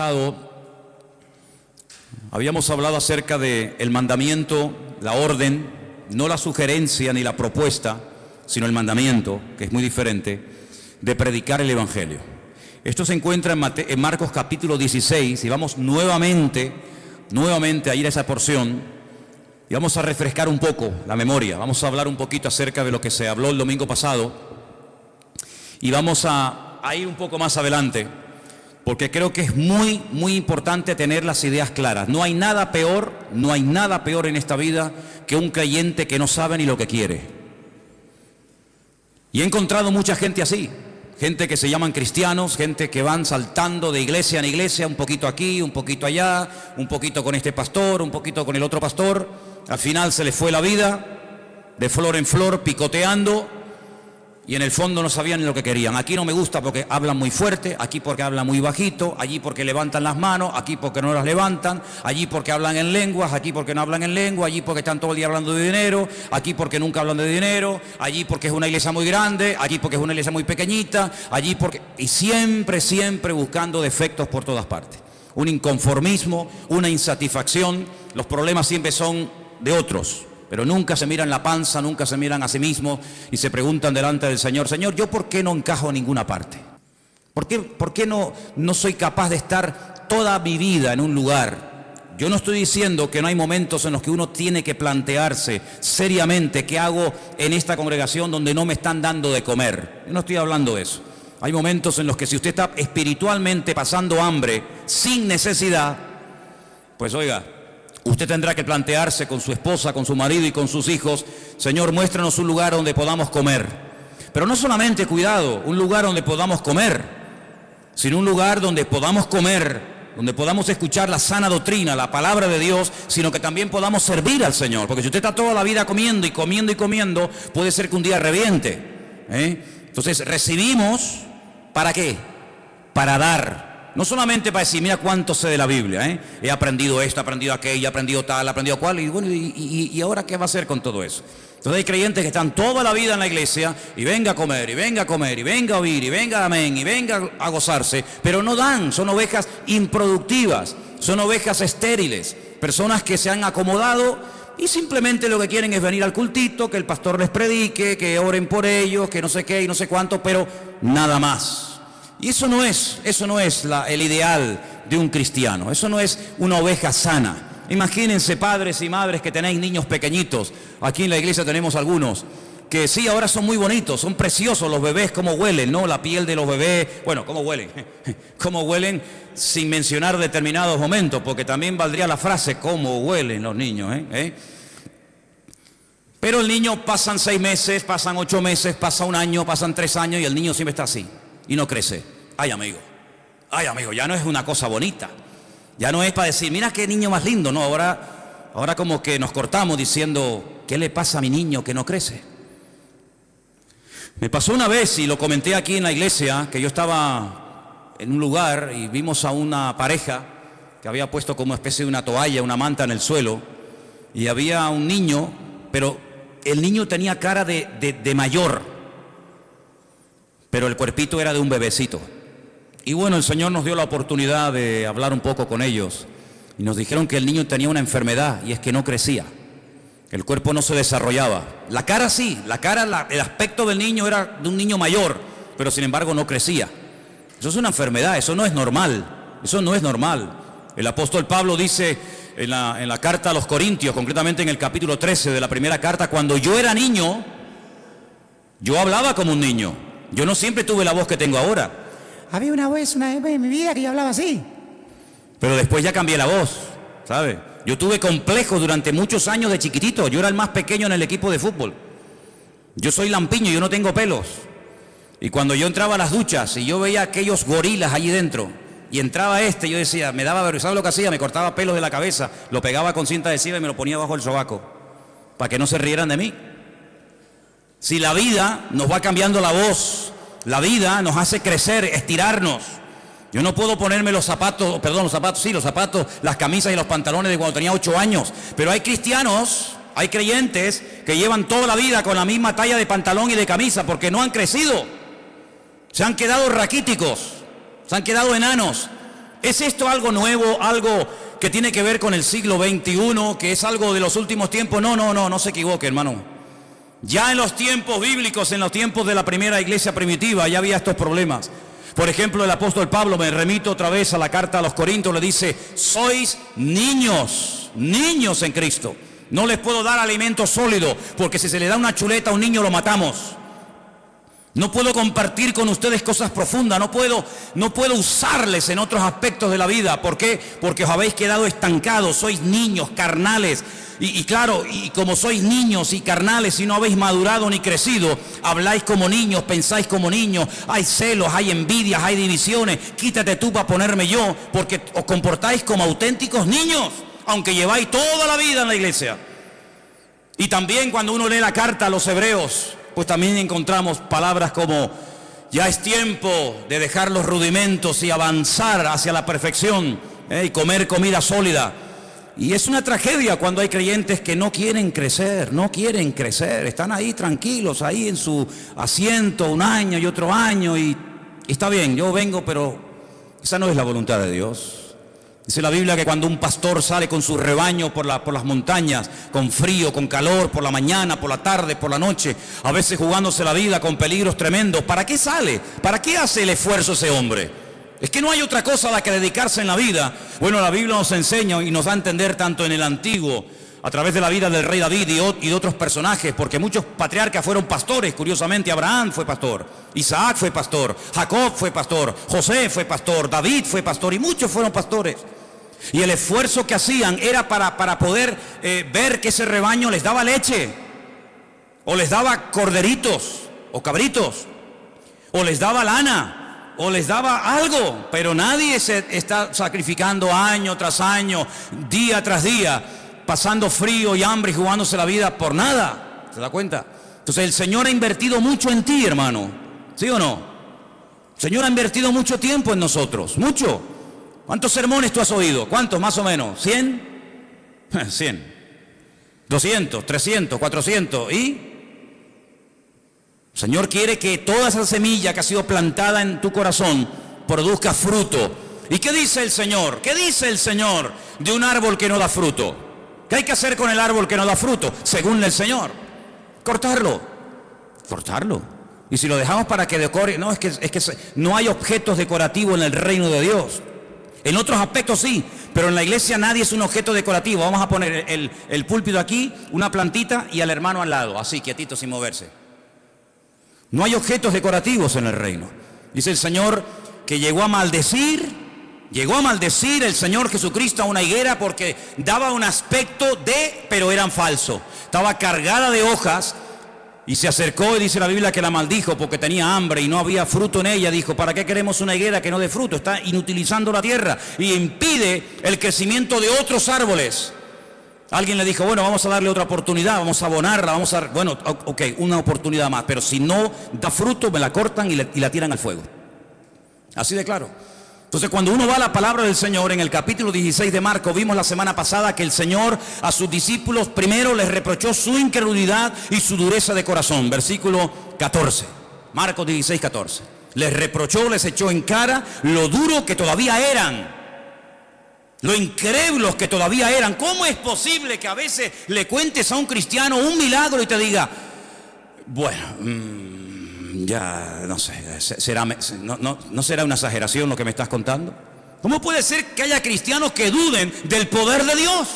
pasado habíamos hablado acerca del mandamiento, la orden, no la sugerencia ni la propuesta, sino el mandamiento, que es muy diferente, de predicar el Evangelio. Esto se encuentra en Marcos capítulo 16 y vamos nuevamente a ir a esa porción y vamos a refrescar un poco la memoria. Vamos a hablar un poquito acerca de lo que se habló el domingo pasado y vamos a ir un poco más adelante, porque creo que es muy importante tener las ideas claras. No hay nada peor en esta vida que un creyente que no sabe ni lo que quiere. Y he encontrado mucha gente así, gente que se llaman cristianos, gente que van saltando de iglesia en iglesia, un poquito aquí, un poquito allá, un poquito con este pastor, un poquito con el otro pastor. Al final se les fue la vida, de flor en flor, picoteando, y en el fondo no sabían ni lo que querían. Aquí no me gusta porque hablan muy fuerte, aquí porque hablan muy bajito, allí porque levantan las manos, aquí porque no las levantan, allí porque hablan en lenguas, aquí porque no hablan en lengua, allí porque están todo el día hablando de dinero, aquí porque nunca hablan de dinero, allí porque es una iglesia muy grande, allí porque es una iglesia muy pequeñita, allí porque... Y siempre buscando defectos por todas partes. Un inconformismo, una insatisfacción. Los problemas siempre son de otros, pero nunca se miran la panza, nunca se miran a sí mismos y se preguntan delante del Señor: Señor, ¿yo por qué no encajo en ninguna parte? ¿Por qué no soy capaz de estar toda mi vida en un lugar? Yo no estoy diciendo que no hay momentos en los que uno tiene que plantearse seriamente qué hago en esta congregación donde no me están dando de comer. Yo no estoy hablando de eso. Hay momentos en los que si usted está espiritualmente pasando hambre sin necesidad, pues oiga, usted tendrá que plantearse con su esposa, con su marido y con sus hijos: Señor, muéstranos un lugar donde podamos comer. Pero no solamente, cuidado, un lugar donde podamos comer, sino un lugar donde podamos comer, donde podamos escuchar la sana doctrina, la palabra de Dios, sino que también podamos servir al Señor. Porque si usted está toda la vida comiendo y comiendo, puede ser que un día reviente, Entonces recibimos, ¿para qué? Para dar. No solamente para decir, mira cuánto sé de la Biblia, he aprendido esto, he aprendido aquello, he aprendido tal, he aprendido cual, y bueno, ¿y ahora qué va a hacer con todo eso? Entonces hay creyentes que están toda la vida en la iglesia, y venga a comer, y venga a comer, y venga a oír, y venga amén, y venga a gozarse, pero no dan. Son ovejas improductivas, son ovejas estériles, personas que se han acomodado y simplemente lo que quieren es venir al cultito, que el pastor les predique, que oren por ellos, que no sé qué y no sé cuánto, pero nada más. Y eso no es el ideal de un cristiano, eso no es una oveja sana. Imagínense, padres y madres que tenéis niños pequeñitos. Aquí en la iglesia tenemos algunos que sí, ahora son muy bonitos, son preciosos los bebés, cómo huelen, ¿no? La piel de los bebés, bueno, cómo huelen sin mencionar determinados momentos, porque también valdría la frase cómo huelen los niños, Pero el niño, pasan 6 meses, pasan 8 meses, pasa 1 año, pasan 3 años y el niño siempre está así y no crece. Ay amigo, ya no es una cosa bonita, ya no es para decir, mira qué niño más lindo, no, ahora como que nos cortamos diciendo, ¿qué le pasa a mi niño que no crece? Me pasó una vez, y lo comenté aquí en la iglesia, que yo estaba en un lugar y vimos a una pareja que había puesto como especie de una toalla, una manta en el suelo, y había un niño, pero el niño tenía cara de mayor, pero el cuerpito era de un bebecito. Y bueno, el Señor nos dio la oportunidad de hablar un poco con ellos y nos dijeron que el niño tenía una enfermedad, y es que no crecía, el cuerpo no se desarrollaba. La cara sí, el aspecto del niño era de un niño mayor, pero sin embargo no crecía. Eso es una enfermedad, eso no es normal, El apóstol Pablo dice en la carta a los Corintios, concretamente en el capítulo 13 de la primera carta: cuando yo era niño, yo hablaba como un niño, yo no siempre tuve la voz que tengo ahora. Había una vez en mi vida que yo hablaba así, pero después ya cambié la voz, ¿sabe? Yo tuve complejos durante muchos años de chiquitito. Yo era el más pequeño en el equipo de fútbol. Yo soy lampiño, yo no tengo pelos. Y cuando yo entraba a las duchas y yo veía aquellos gorilas allí dentro, y entraba yo decía, me daba vergüenza. ¿Sabes lo que hacía? Me cortaba pelos de la cabeza, lo pegaba con cinta adhesiva y me lo ponía bajo el sobaco, para que no se rieran de mí. Si la vida nos va cambiando la voz, la vida nos hace crecer, estirarnos. Yo no puedo ponerme los zapatos, las camisas y los pantalones de cuando tenía 8 años. Pero hay cristianos, hay creyentes que llevan toda la vida con la misma talla de pantalón y de camisa porque no han crecido. Se han quedado raquíticos, se han quedado enanos, ¿Es esto algo nuevo, algo que tiene que ver con el siglo XXI, que es algo de los últimos tiempos? No se equivoque, hermano. Ya en los tiempos bíblicos, en los tiempos de la primera iglesia primitiva, ya había estos problemas. Por ejemplo, el apóstol Pablo, me remito otra vez a la carta a los Corintios, le dice: sois niños en Cristo. No les puedo dar alimento sólido, porque si se le da una chuleta a un niño lo matamos. No puedo compartir con ustedes cosas profundas, no puedo usarles en otros aspectos de la vida. ¿Por qué? Porque os habéis quedado estancados, sois niños carnales. Y claro, y como sois niños y carnales y no habéis madurado ni crecido, habláis como niños, pensáis como niños, hay celos, hay envidias, hay divisiones. Quítate tú para ponerme yo, porque os comportáis como auténticos niños, aunque lleváis toda la vida en la iglesia. Y también cuando uno lee la carta a los hebreos, pues también encontramos palabras como: ya es tiempo de dejar los rudimentos y avanzar hacia la perfección, y comer comida sólida. Y es una tragedia cuando hay creyentes que no quieren crecer, están ahí tranquilos, ahí en su asiento un año y otro año, y está bien, yo vengo, pero esa no es la voluntad de Dios. Dice la Biblia que cuando un pastor sale con su rebaño por las montañas, con frío, con calor, por la mañana, por la tarde, por la noche, a veces jugándose la vida con peligros tremendos, ¿para qué sale? ¿Para qué hace el esfuerzo ese hombre? Es que no hay otra cosa a la que dedicarse en la vida. Bueno, la Biblia nos enseña y nos da a entender tanto en el Antiguo, a través de la vida del rey David y de otros personajes, porque muchos patriarcas fueron pastores. Curiosamente, Abraham fue pastor, Isaac fue pastor, Jacob fue pastor, José fue pastor, David fue pastor, y muchos fueron pastores. Y el esfuerzo que hacían era para poder ver que ese rebaño les daba leche, o les daba corderitos o cabritos, o les daba lana, o les daba algo. Pero nadie se está sacrificando año tras año, día tras día, pasando frío y hambre y jugándose la vida por nada. ¿Se da cuenta? Entonces el Señor ha invertido mucho en ti, hermano. ¿Sí o no? El Señor ha invertido mucho tiempo en nosotros, mucho. ¿Cuántos sermones tú has oído? ¿Cuántos más o menos? ¿100? 100. 200, 300, 400. ¿Y? El Señor quiere que toda esa semilla que ha sido plantada en tu corazón produzca fruto. ¿Y qué dice el Señor? ¿Qué dice el Señor de un árbol que no da fruto? ¿Qué hay que hacer con el árbol que no da fruto? Según el Señor, cortarlo. Y si lo dejamos para que decore, no, es que no hay objetos decorativos en el reino de Dios. En otros aspectos sí, pero en la iglesia nadie es un objeto decorativo. Vamos a poner el púlpito aquí, una plantita y al hermano al lado, así, quietito, sin moverse. No hay objetos decorativos en el reino. Dice el Señor que llegó a maldecir el Señor Jesucristo a una higuera porque daba un aspecto pero eran falsos. Estaba cargada de hojas. Y se acercó y dice la Biblia que la maldijo porque tenía hambre y no había fruto en ella. Dijo: ¿para qué queremos una higuera que no dé fruto? Está inutilizando la tierra y impide el crecimiento de otros árboles. Alguien le dijo: bueno, vamos a darle otra oportunidad, vamos a abonarla, bueno, ok, una oportunidad más. Pero si no da fruto, me la cortan y la tiran al fuego. Así de claro. Entonces, cuando uno va a la palabra del Señor, en el capítulo 16 de Marcos, vimos la semana pasada que el Señor a sus discípulos primero les reprochó su incredulidad y su dureza de corazón. Versículo 14, Marcos 16, 14. Les reprochó, les echó en cara lo duro que todavía eran, lo incrédulos que todavía eran. ¿Cómo es posible que a veces le cuentes a un cristiano un milagro y te diga: bueno, ya no sé, no será una exageración lo que me estás contando? ¿Cómo puede ser que haya cristianos que duden del poder de Dios?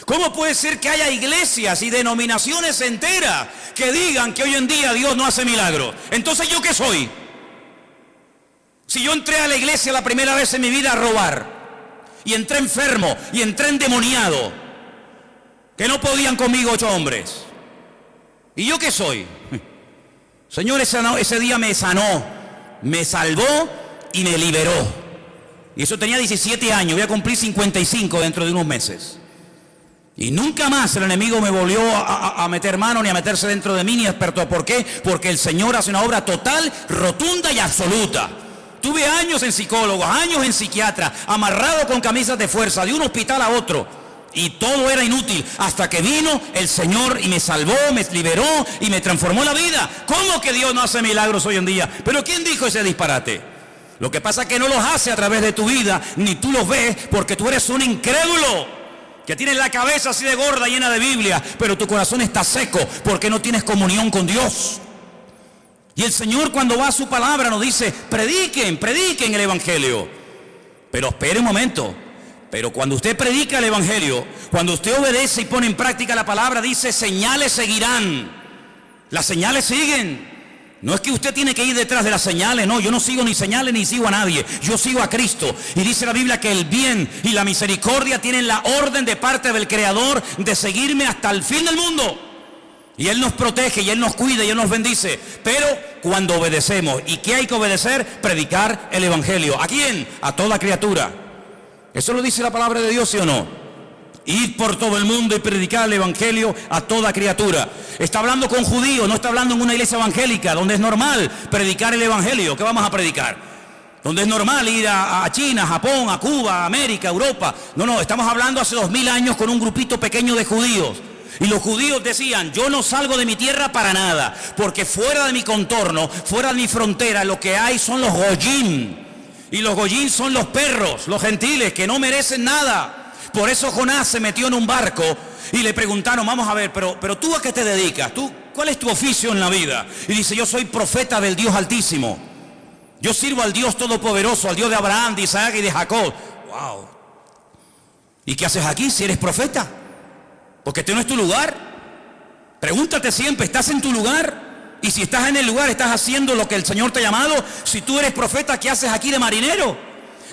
¿Cómo puede ser que haya iglesias y denominaciones enteras que digan que hoy en día Dios no hace milagros? Entonces, ¿yo qué soy? Si yo entré a la iglesia la primera vez en mi vida a robar, y entré enfermo, y entré endemoniado, que no podían conmigo 8 hombres, ¿y yo qué soy? Señor, ese día me sanó, me salvó y me liberó. Y eso tenía 17 años, voy a cumplir 55 dentro de unos meses. Y nunca más el enemigo me volvió a meter mano ni a meterse dentro de mí ni a despertó. ¿Por qué? Porque el Señor hace una obra total, rotunda y absoluta. Tuve años en psicólogos, años en psiquiatra, amarrado con camisas de fuerza, de un hospital a otro. Y todo era inútil hasta que vino el Señor y me salvó, me liberó y me transformó la vida. ¿Cómo que Dios no hace milagros hoy en día? ¿Pero quién dijo ese disparate? Lo que pasa es que no los hace a través de tu vida, ni tú los ves, porque tú eres un incrédulo, que tienes la cabeza así de gorda, llena de Biblia, pero tu corazón está seco, porque no tienes comunión con Dios. Y el Señor, cuando va a su palabra, nos dice, prediquen el Evangelio. Pero espere un momento, pero cuando usted predica el Evangelio, cuando usted obedece y pone en práctica la palabra, dice, señales seguirán. Las señales siguen. No es que usted tiene que ir detrás de las señales, no, yo no sigo ni señales ni sigo a nadie, yo sigo a Cristo. Y dice la Biblia que el bien y la misericordia tienen la orden de parte del Creador de seguirme hasta el fin del mundo. Y Él nos protege, y Él nos cuida, y Él nos bendice. Pero cuando obedecemos, ¿y qué hay que obedecer? Predicar el Evangelio. ¿A quién? A toda criatura. ¿Eso lo dice la palabra de Dios, sí o no? Ir por todo el mundo y predicar el Evangelio a toda criatura. Está hablando con judíos, no está hablando en una iglesia evangélica, donde es normal predicar el Evangelio. ¿Qué vamos a predicar? Donde es normal ir a China, Japón, a Cuba, a América, a Europa. No, estamos hablando hace 2000 años con un grupito pequeño de judíos. Y los judíos decían, yo no salgo de mi tierra para nada, porque fuera de mi contorno, fuera de mi frontera, lo que hay son los goyim. Y los goyim son los perros, los gentiles, que no merecen nada. Por eso Jonás se metió en un barco y le preguntaron, vamos a ver, pero ¿tú a qué te dedicas? ¿Cuál es tu oficio en la vida? Y dice, yo soy profeta del Dios Altísimo. Yo sirvo al Dios Todopoderoso, al Dios de Abraham, de Isaac y de Jacob. ¡Wow! ¿Y qué haces aquí si eres profeta? Porque este no es tu lugar. Pregúntate siempre, ¿estás en tu lugar? Y si estás en el lugar, ¿estás haciendo lo que el Señor te ha llamado? Si tú eres profeta, ¿qué haces aquí de marinero?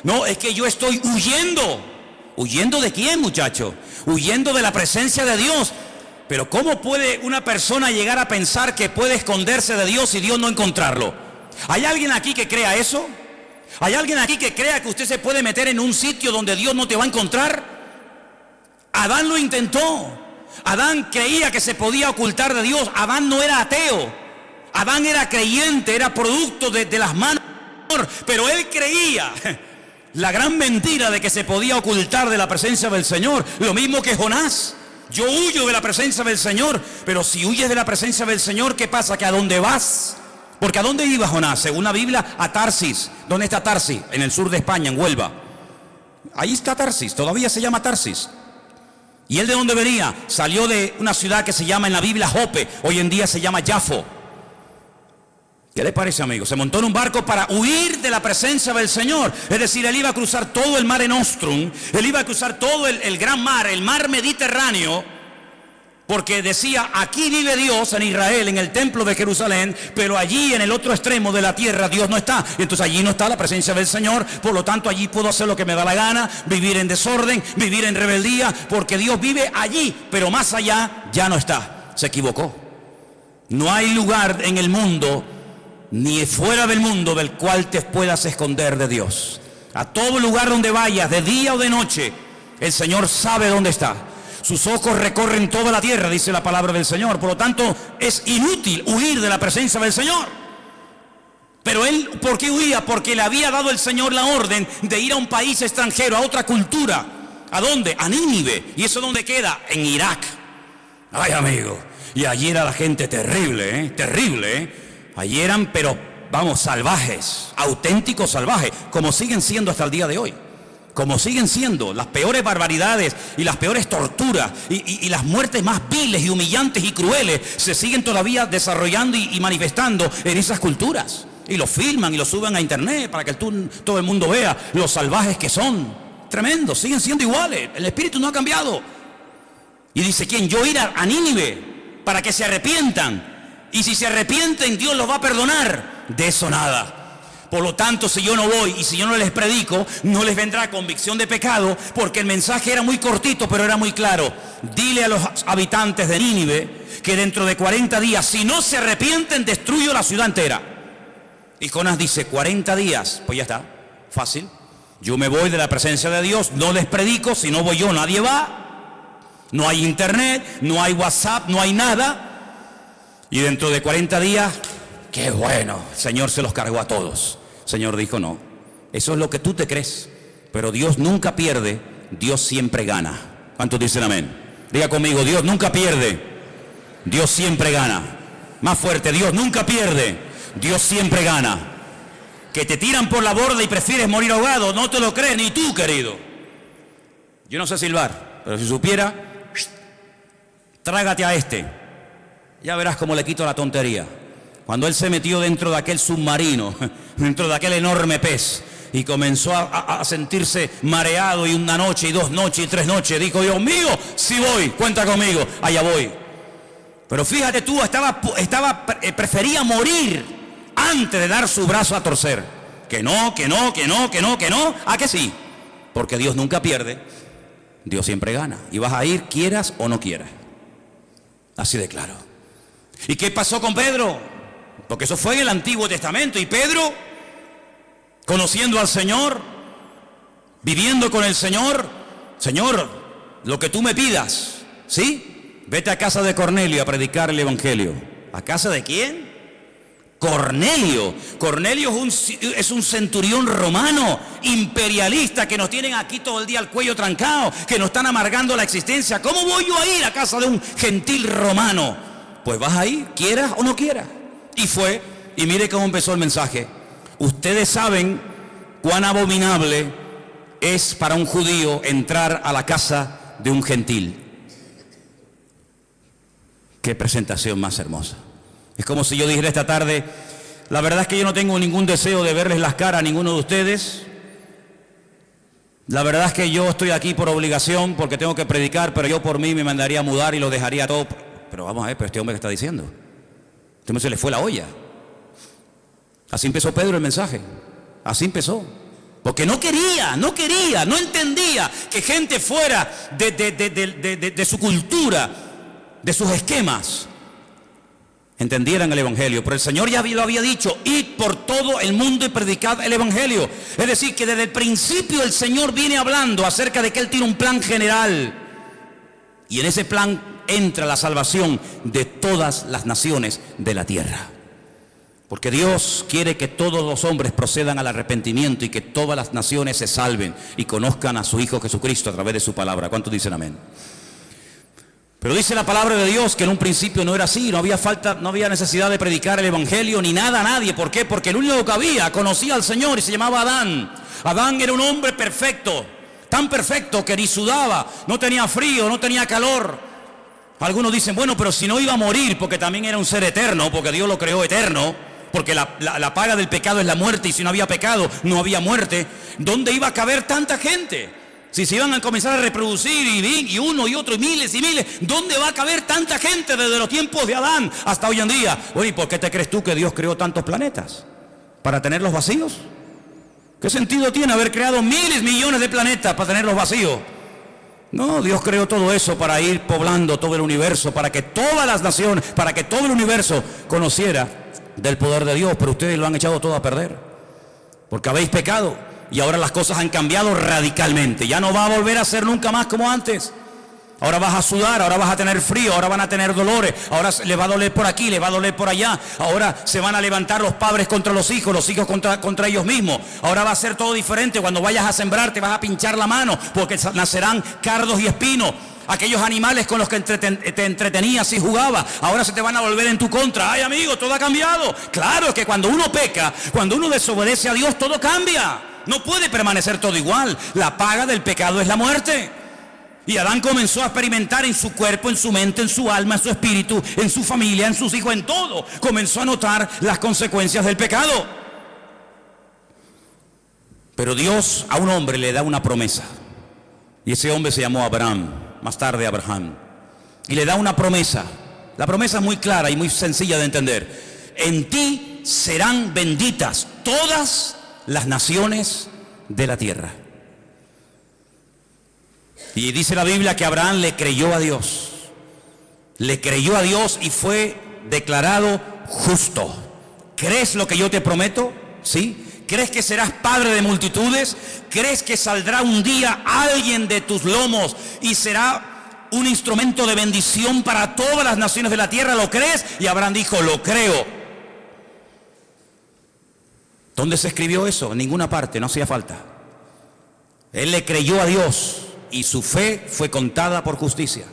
No, es que yo estoy huyendo. ¿Huyendo de quién, muchacho? Huyendo de la presencia de Dios. Pero ¿cómo puede una persona llegar a pensar que puede esconderse de Dios y Dios no encontrarlo? ¿Hay alguien aquí que crea eso? ¿Hay alguien aquí que crea que usted se puede meter en un sitio donde Dios no te va a encontrar? Adán lo intentó. Adán creía que se podía ocultar de Dios. Adán no era ateo. Adán era creyente, era producto de las manos. Pero él creía la gran mentira de que se podía ocultar de la presencia del Señor. Lo mismo que Jonás. Yo huyo de la presencia del Señor. Pero si huyes de la presencia del Señor, ¿qué pasa? ¿Que a dónde vas? Porque ¿a dónde iba Jonás? Según la Biblia, a Tarsis. ¿Dónde está Tarsis? En el sur de España, en Huelva. Ahí está Tarsis, todavía se llama Tarsis. ¿Y él de dónde venía? Salió de una ciudad que se llama en la Biblia Jope. Hoy en día se llama Jafo. ¿Qué le parece, amigo? Se montó en un barco para huir de la presencia del Señor. Es decir, él iba a cruzar todo el Mare Nostrum. Él iba a cruzar todo el gran mar, el mar Mediterráneo. Porque decía, aquí vive Dios en Israel, en el templo de Jerusalén. Pero allí, en el otro extremo de la tierra, Dios no está. Y entonces allí no está la presencia del Señor. Por lo tanto, allí puedo hacer lo que me da la gana. Vivir en desorden, vivir en rebeldía. Porque Dios vive allí, pero más allá ya no está. Se equivocó. No hay lugar en el mundo, ni fuera del mundo, del cual te puedas esconder de Dios. A todo lugar donde vayas, de día o de noche, el Señor sabe dónde está. Sus ojos recorren toda la tierra, dice la palabra del Señor. Por lo tanto, es inútil huir de la presencia del Señor. Pero él, ¿por qué huía? Porque le había dado el Señor la orden de ir a un país extranjero, a otra cultura. ¿A dónde? A Nínive. ¿Y eso dónde queda? En Irak. Ay, amigo. Y allí era la gente terrible, terrible. Allí eran, pero vamos, salvajes, auténticos salvajes, como siguen siendo hasta el día de hoy. Como siguen siendo las peores barbaridades y las peores torturas y las muertes más viles y humillantes y crueles se siguen todavía desarrollando y manifestando en esas culturas. Y lo filman y lo suben a internet para que todo el mundo vea los salvajes que son. Tremendos, siguen siendo iguales. El espíritu no ha cambiado. Y dice, ¿quién? Yo ir a Nínive para que se arrepientan. Y si se arrepienten, Dios los va a perdonar. De eso nada. Por lo tanto, si yo no voy y si yo no les predico, no les vendrá convicción de pecado, porque el mensaje era muy cortito, pero era muy claro. Dile a los habitantes de Nínive que dentro de 40 días, si no se arrepienten, destruyo la ciudad entera. Y Jonás dice, 40 días, pues ya está, fácil. Yo me voy de la presencia de Dios, no les predico, si no voy yo, nadie va. No hay internet, no hay WhatsApp, no hay nada. Y dentro de 40 días... ¡qué bueno! El Señor se los cargó a todos. El Señor dijo, no, eso es lo que tú te crees. Pero Dios nunca pierde, Dios siempre gana. ¿Cuántos dicen amén? Diga conmigo, Dios nunca pierde, Dios siempre gana. Más fuerte, Dios nunca pierde, Dios siempre gana. que te tiran por la borda y prefieres morir ahogado. No te lo crees ni tú, querido. Yo no sé silbar, pero si supiera, trágate a este. Ya verás cómo le quito la tontería. Cuando él se metió dentro de aquel submarino, dentro de aquel enorme pez, y comenzó a sentirse mareado, y una noche, y 2 noches, y 3 noches, dijo: Dios mío, sí voy, cuenta conmigo, allá voy. Pero fíjate tú, prefería morir antes de dar su brazo a torcer. Que no, ¿a que sí? Porque Dios nunca pierde, Dios siempre gana. Y vas a ir, quieras o no quieras. Así de claro. ¿Y qué pasó con Pedro? Porque eso fue en el Antiguo Testamento. Y Pedro, conociendo al Señor, viviendo con el Señor: Señor, lo que tú me pidas, ¿sí? Vete a casa de Cornelio a predicar el Evangelio. ¿A casa de quién? Cornelio. Cornelio es un centurión romano, imperialista, que nos tienen aquí todo el día el cuello trancado, que nos están amargando la existencia. ¿Cómo voy yo a ir a casa de un gentil romano? Pues vas a ir, quieras o no quieras. Y fue, y mire cómo empezó el mensaje. Ustedes saben cuán abominable es para un judío entrar a la casa de un gentil. Qué presentación más hermosa. Es como si yo dijera esta tarde: la verdad es que yo no tengo ningún deseo de verles las caras a ninguno de ustedes. La verdad es que yo estoy aquí por obligación, porque tengo que predicar, pero yo por mí me mandaría a mudar y lo dejaría todo. Pero vamos a ver, pero este hombre que está diciendo, este hombre se le fue la olla. Así empezó Pedro el mensaje. Así empezó. Porque no quería, no entendía que gente fuera de su cultura, de sus esquemas, entendieran el Evangelio. Pero el Señor ya lo había dicho: id por todo el mundo y predicad el Evangelio. Es decir, que desde el principio el Señor viene hablando acerca de que Él tiene un plan general, y en ese plan entra la salvación de todas las naciones de la tierra. Porque Dios quiere que todos los hombres procedan al arrepentimiento y que todas las naciones se salven y conozcan a su Hijo Jesucristo a través de su palabra. ¿Cuántos dicen amén? Pero dice la palabra de Dios que en un principio no era así. No había necesidad de predicar el Evangelio ni nada a nadie. ¿Por qué? Porque el único que había conocía al Señor y se llamaba Adán. Adán era un hombre perfecto, tan perfecto que ni sudaba, no tenía frío, no tenía calor. Algunos dicen: bueno, pero si no iba a morir, porque también era un ser eterno, porque Dios lo creó eterno, porque la paga del pecado es la muerte, y si no había pecado no había muerte. ¿Dónde iba a caber tanta gente? Si se iban a comenzar a reproducir, y uno y otro, y miles, ¿dónde va a caber tanta gente desde los tiempos de Adán hasta hoy en día? Oye, ¿por qué te crees tú que Dios creó tantos planetas? ¿Para tenerlos vacíos? ¿Qué sentido tiene haber creado miles, millones de planetas para tenerlos vacíos? No, Dios creó todo eso para ir poblando todo el universo, para que todas las naciones, para que todo el universo conociera del poder de Dios. Pero ustedes lo han echado todo a perder, porque habéis pecado. Y ahora las cosas han cambiado radicalmente. Ya no va a volver a ser nunca más como antes. Ahora vas a sudar, ahora vas a tener frío, ahora van a tener dolores, ahora le va a doler por aquí, le va a doler por allá. Ahora se van a levantar los padres contra los hijos contra ellos mismos. Ahora va a ser todo diferente. Cuando vayas a sembrar te vas a pinchar la mano, porque nacerán cardos y espinos. Aquellos animales con los que te entretenías y jugabas, ahora se te van a volver en tu contra. Ay, amigo, todo ha cambiado. Claro, es que cuando uno peca, cuando uno desobedece a Dios, todo cambia. No puede permanecer todo igual. La paga del pecado es la muerte. Y Adán comenzó a experimentar en su cuerpo, en su mente, en su alma, en su espíritu, en su familia, en sus hijos, en todo. Comenzó a notar las consecuencias del pecado. Pero Dios a un hombre le da una promesa. Y ese hombre se llamó Abraham, más tarde Abraham. Y le da una promesa. La promesa es muy clara y muy sencilla de entender. En ti serán benditas todas las naciones de la tierra. Y dice la Biblia que Abraham le creyó a Dios. Le creyó a Dios y fue declarado justo. ¿Crees lo que yo te prometo? ¿Sí? ¿Crees que serás padre de multitudes? ¿Crees que saldrá un día alguien de tus lomos y será un instrumento de bendición para todas las naciones de la tierra? ¿Lo crees? Y Abraham dijo: lo creo. ¿Dónde se escribió eso? En ninguna parte, no hacía falta. Él le creyó a Dios y su fe fue contada por justicia.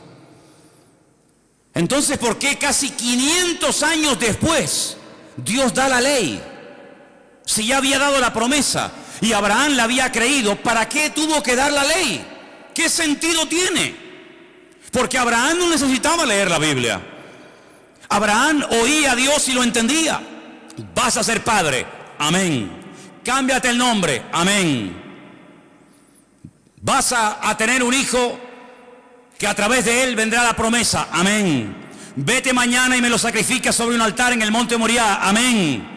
Entonces, ¿por qué casi 500 años después Dios da la ley? Si ya había dado la promesa y Abraham la había creído, ¿para qué tuvo que dar la ley? ¿Qué sentido tiene? Porque Abraham no necesitaba leer la Biblia. Abraham oía a Dios y lo entendía. Vas a ser padre, amén. Cámbiate el nombre, amén. Vas a tener un hijo que a través de él vendrá la promesa, amén. Vete mañana y me lo sacrificas sobre un altar en el monte Moriah, amén.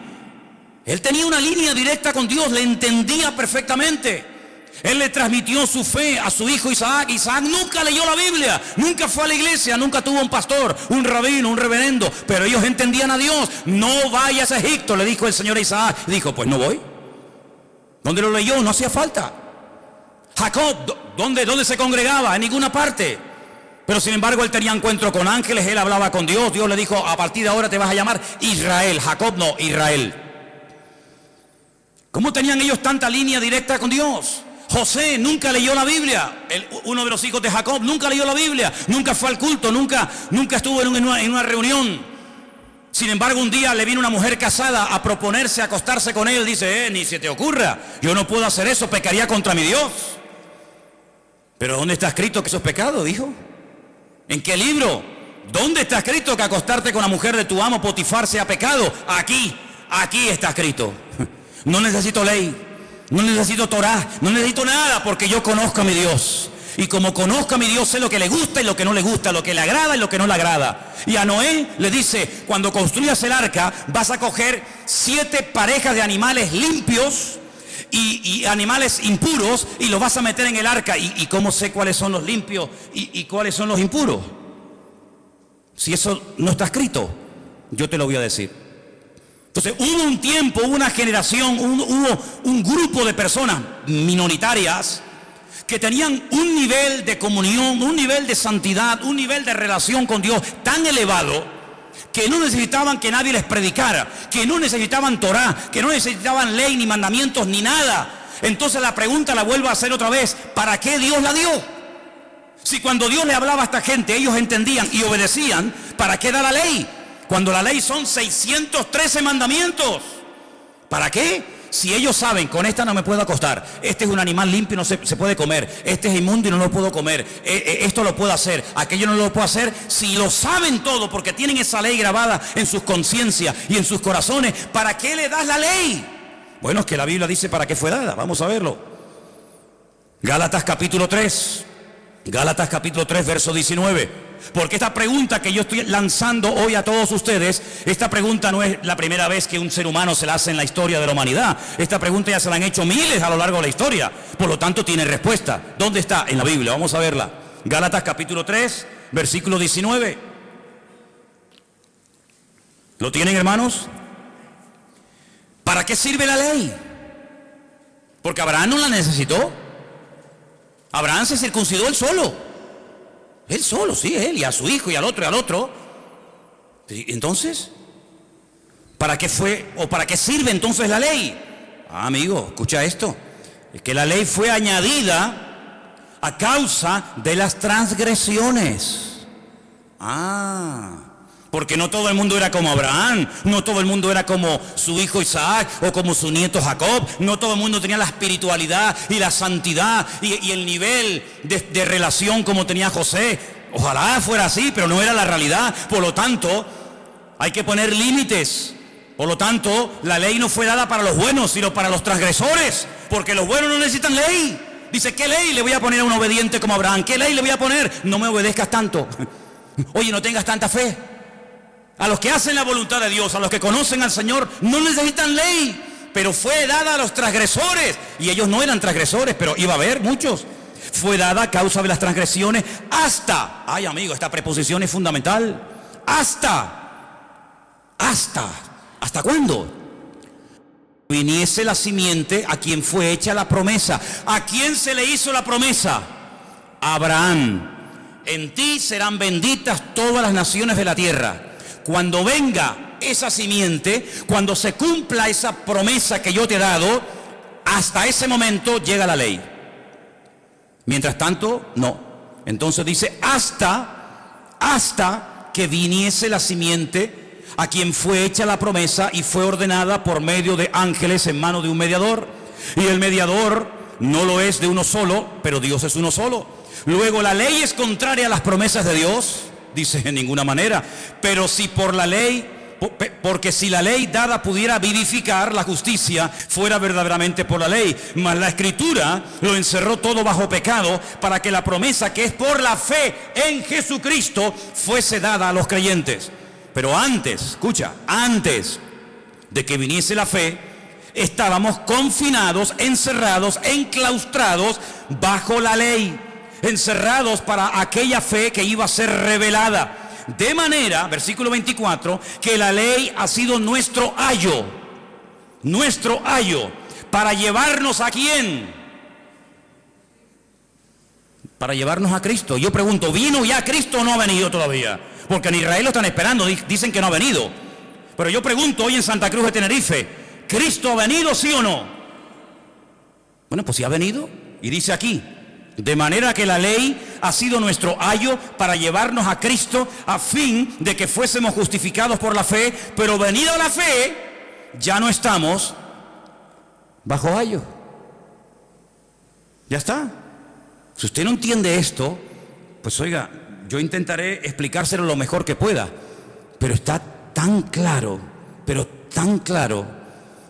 Él tenía una línea directa con Dios, le entendía perfectamente. Él le transmitió su fe a su hijo Isaac. Isaac nunca leyó la Biblia, nunca fue a la iglesia, nunca tuvo un pastor, un rabino, un reverendo, pero ellos entendían a Dios. No vayas a Egipto, le dijo el Señor a Isaac. Y dijo, pues no voy. ¿Dónde lo leyó? No hacía falta. Jacob, ¿dónde se congregaba? En ninguna parte. Pero sin embargo él tenía encuentro con ángeles, él hablaba con Dios. Dios le dijo, a partir de ahora te vas a llamar Israel. Jacob no, Israel. ¿Cómo tenían ellos tanta línea directa con Dios? José nunca leyó la Biblia. Uno de los hijos de Jacob nunca leyó la Biblia, nunca fue al culto, nunca estuvo en una reunión. Sin embargo, un día le vino una mujer casada a proponerse acostarse con él. Dice, ni se te ocurra, yo no puedo hacer eso, pecaría contra mi Dios. Pero ¿dónde está escrito que eso es pecado? Dijo. ¿En qué libro? ¿Dónde está escrito que acostarte con la mujer de tu amo Potifar sea pecado? Aquí está escrito. No necesito ley, no necesito Torah, no necesito nada, porque yo conozco a mi Dios. Y como conozco a mi Dios, sé lo que le gusta y lo que no le gusta, lo que le agrada y lo que no le agrada. Y a Noé le dice, cuando construyas el arca, vas a coger 7 parejas de animales limpios y animales impuros, y los vas a meter en el arca. ¿Y cómo sé cuáles son los limpios y cuáles son los impuros? Si eso no está escrito, yo te lo voy a decir. Entonces hubo un tiempo, una generación, hubo un grupo de personas minoritarias que tenían un nivel de comunión, un nivel de santidad, un nivel de relación con Dios tan elevado que no necesitaban que nadie les predicara, que no necesitaban Torah, que no necesitaban ley ni mandamientos ni nada. Entonces la pregunta la vuelvo a hacer otra vez, ¿para qué Dios la dio? Si cuando Dios le hablaba a esta gente ellos entendían y obedecían, ¿para qué da la ley? Cuando la ley son 613 mandamientos. ¿Para qué? Si ellos saben, con esta no me puedo acostar, este es un animal limpio y no se puede comer, este es inmundo y no lo puedo comer, esto lo puedo hacer, aquello no lo puedo hacer. Si lo saben todo porque tienen esa ley grabada en sus conciencias y en sus corazones, ¿para qué le das la ley? Bueno, es que la Biblia dice para qué fue dada. Vamos a verlo. Gálatas capítulo 3, verso 19. Porque esta pregunta que yo estoy lanzando hoy a todos ustedes, esta pregunta no es la primera vez que un ser humano se la hace en la historia de la humanidad. Esta pregunta ya se la han hecho miles a lo largo de la historia. Por lo tanto tiene respuesta. ¿Dónde está? En la Biblia. Vamos a verla. Gálatas capítulo 3, versículo 19. ¿Lo tienen, hermanos? ¿Para qué sirve la ley? Porque Abraham no la necesitó. Abraham se circuncidó él solo. Él solo, sí, él, y a su hijo, y al otro, y al otro. Entonces, ¿para qué fue, o para qué sirve entonces la ley? Amigo, escucha esto. Es que la ley fue añadida a causa de las transgresiones. Porque no todo el mundo era como Abraham, no todo el mundo era como su hijo Isaac o como su nieto Jacob, no todo el mundo tenía la espiritualidad y la santidad y el nivel de relación como tenía José. Ojalá fuera así, pero no era la realidad. Por lo tanto, hay que poner límites. Por lo tanto, la ley no fue dada para los buenos, sino para los transgresores, porque los buenos no necesitan ley. Dice, ¿qué ley le voy a poner a un obediente como Abraham? ¿Qué ley le voy a poner? No me obedezcas tanto. Oye, no tengas tanta fe. A los que hacen la voluntad de Dios, a los que conocen al Señor, no necesitan ley, pero fue dada a los transgresores. Y ellos no eran transgresores, pero iba a haber muchos. Fue dada a causa de las transgresiones hasta, ay amigo, esta preposición es fundamental. ¿Hasta cuándo? Viniese la simiente a quien fue hecha la promesa. ¿A quién se le hizo la promesa? A Abraham. En ti serán benditas todas las naciones de la tierra. Cuando venga esa simiente, cuando se cumpla esa promesa que yo te he dado, hasta ese momento llega la ley. Mientras tanto, no. Entonces dice, hasta que viniese la simiente a quien fue hecha la promesa y fue ordenada por medio de ángeles en mano de un mediador. Y el mediador no lo es de uno solo, pero Dios es uno solo. Luego, ¿la ley es contraria a las promesas de Dios? Dice, en ninguna manera. Pero si por la ley, porque si la ley dada pudiera vivificar, la justicia fuera verdaderamente por la ley. Mas la Escritura lo encerró todo bajo pecado, para que la promesa que es por la fe en Jesucristo fuese dada a los creyentes. Pero antes, escucha, antes de que viniese la fe, estábamos confinados, encerrados, enclaustrados bajo la ley, encerrados para aquella fe que iba a ser revelada. De manera, versículo 24, que la ley ha sido nuestro ayo, para llevarnos ¿a quién? Para llevarnos a Cristo. Yo pregunto, ¿vino ya Cristo o no ha venido todavía? Porque en Israel lo están esperando, dicen que no ha venido. Pero yo pregunto hoy en Santa Cruz de Tenerife, ¿Cristo ha venido, sí o no? Bueno, pues sí ha venido. Y dice aquí, de manera que la ley ha sido nuestro ayo para llevarnos a Cristo, a fin de que fuésemos justificados por la fe. Pero venida la fe, ya no estamos bajo ayo. Ya está. Si usted no entiende esto, pues oiga, yo intentaré explicárselo lo mejor que pueda. Pero está tan claro, pero tan claro.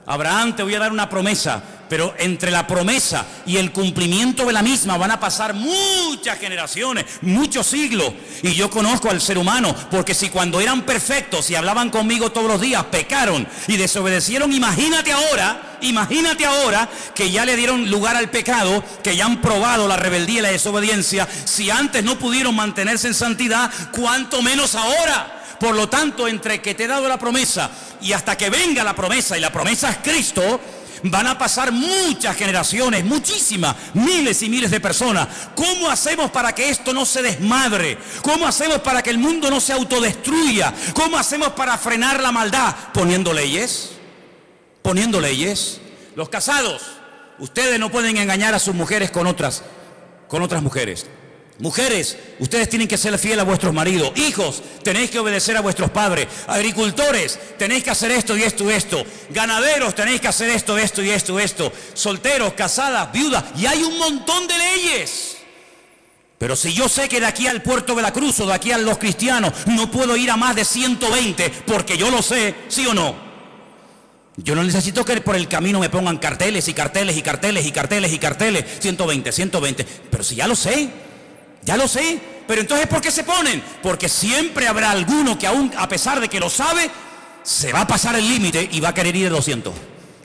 Abraham, te voy a dar una promesa, pero entre la promesa y el cumplimiento de la misma van a pasar muchas generaciones, muchos siglos. Y yo conozco al ser humano, porque si cuando eran perfectos y hablaban conmigo todos los días, pecaron y desobedecieron, imagínate ahora que ya le dieron lugar al pecado, que ya han probado la rebeldía y la desobediencia. Si antes no pudieron mantenerse en santidad, ¿cuánto menos ahora? Por lo tanto, entre que te he dado la promesa y hasta que venga la promesa, y la promesa es Cristo, van a pasar muchas generaciones, muchísimas, miles y miles de personas. ¿Cómo hacemos para que esto no se desmadre? ¿Cómo hacemos para que el mundo no se autodestruya? ¿Cómo hacemos para frenar la maldad? Poniendo leyes. Los casados, ustedes no pueden engañar a sus mujeres con otras mujeres. Mujeres, ustedes tienen que ser fieles a vuestros maridos. Hijos, tenéis que obedecer a vuestros padres. Agricultores, tenéis que hacer esto y esto y esto. Ganaderos, tenéis que hacer esto y esto. Solteros, casadas, viudas. Y hay un montón de leyes. Pero si yo sé que de aquí al Puerto de la Cruz o de aquí a los cristianos no puedo ir a más de 120, porque yo lo sé, ¿sí o no? Yo no necesito que por el camino me pongan carteles. 120. Pero si ya lo sé. Pero entonces, ¿por qué se ponen? Porque siempre habrá alguno que aún, a pesar de que lo sabe, se va a pasar el límite y va a querer ir de 200.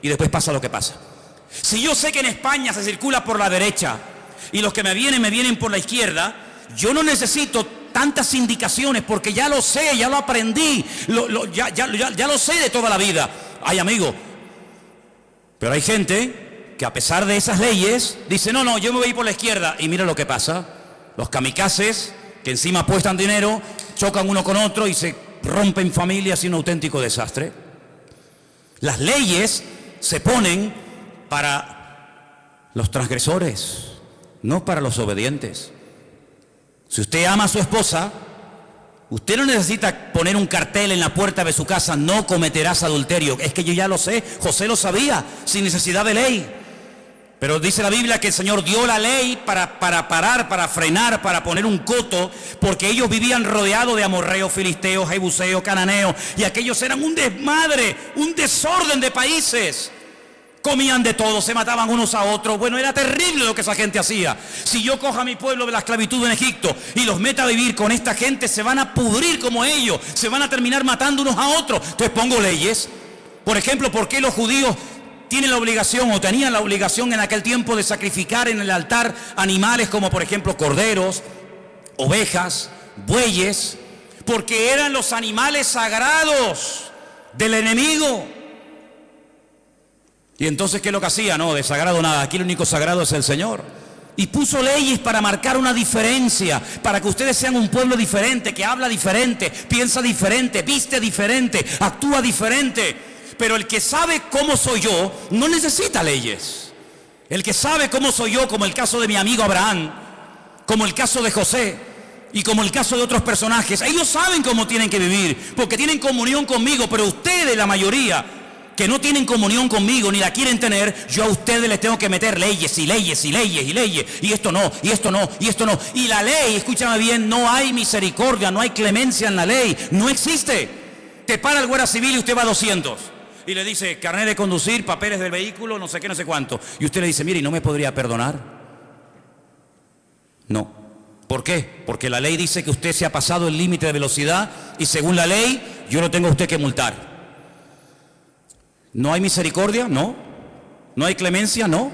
Y después pasa lo que pasa. Si yo sé que en España se circula por la derecha y los que me vienen por la izquierda, yo no necesito tantas indicaciones, porque ya lo sé, ya lo aprendí, ya lo sé de toda la vida. Ay, amigo, pero hay gente que a pesar de esas leyes dice, no, yo me voy por la izquierda, y mira lo que pasa. Los kamikazes, que encima apuestan dinero, chocan uno con otro y se rompen familias y un auténtico desastre. Las leyes se ponen para los transgresores, no para los obedientes. Si usted ama a su esposa, usted no necesita poner un cartel en la puerta de su casa, no cometerás adulterio. Es que yo ya lo sé, José lo sabía, sin necesidad de ley. Pero dice la Biblia que el Señor dio la ley para parar, para frenar, para poner un coto, porque ellos vivían rodeados de amorreos, filisteos, jebuseos, cananeos, y aquellos eran un desmadre, un desorden de países. Comían de todo, se mataban unos a otros. Bueno, era terrible lo que esa gente hacía. Si yo cojo a mi pueblo de la esclavitud en Egipto y los meta a vivir con esta gente, se van a pudrir como ellos, se van a terminar matando unos a otros. Entonces pongo leyes. Por ejemplo, ¿por qué los judíos tienen la obligación o tenían la obligación en aquel tiempo de sacrificar en el altar animales como por ejemplo corderos, ovejas, bueyes? Porque eran los animales sagrados del enemigo. Y entonces, ¿qué es lo que hacía? No, de sagrado nada, aquí el único sagrado es el Señor. Y puso leyes para marcar una diferencia, para que ustedes sean un pueblo diferente, que habla diferente, piensa diferente, viste diferente, actúa diferente. Pero el que sabe cómo soy yo no necesita leyes. El que sabe cómo soy yo, como el caso de mi amigo Abraham, como el caso de José, Y como el caso de otros personajes, ellos saben cómo tienen que vivir, porque tienen comunión conmigo, pero ustedes, la mayoría, que no tienen comunión conmigo ni la quieren tener, yo a ustedes les tengo que meter leyes y leyes y leyes y leyes, y esto no, y esto no, y esto no. Y la ley, escúchame bien, no hay misericordia, no hay clemencia en la ley, no existe. Te para el guardia civil y usted va a 200 y le dice carnet de conducir, papeles del vehículo, no sé qué, no sé cuánto, y usted le dice, mire, ¿y no me podría perdonar? No. ¿Por qué? Porque la ley dice que usted se ha pasado el límite de velocidad y según la ley yo lo tengo a usted que multar. ¿No hay misericordia? No. ¿No hay clemencia? No.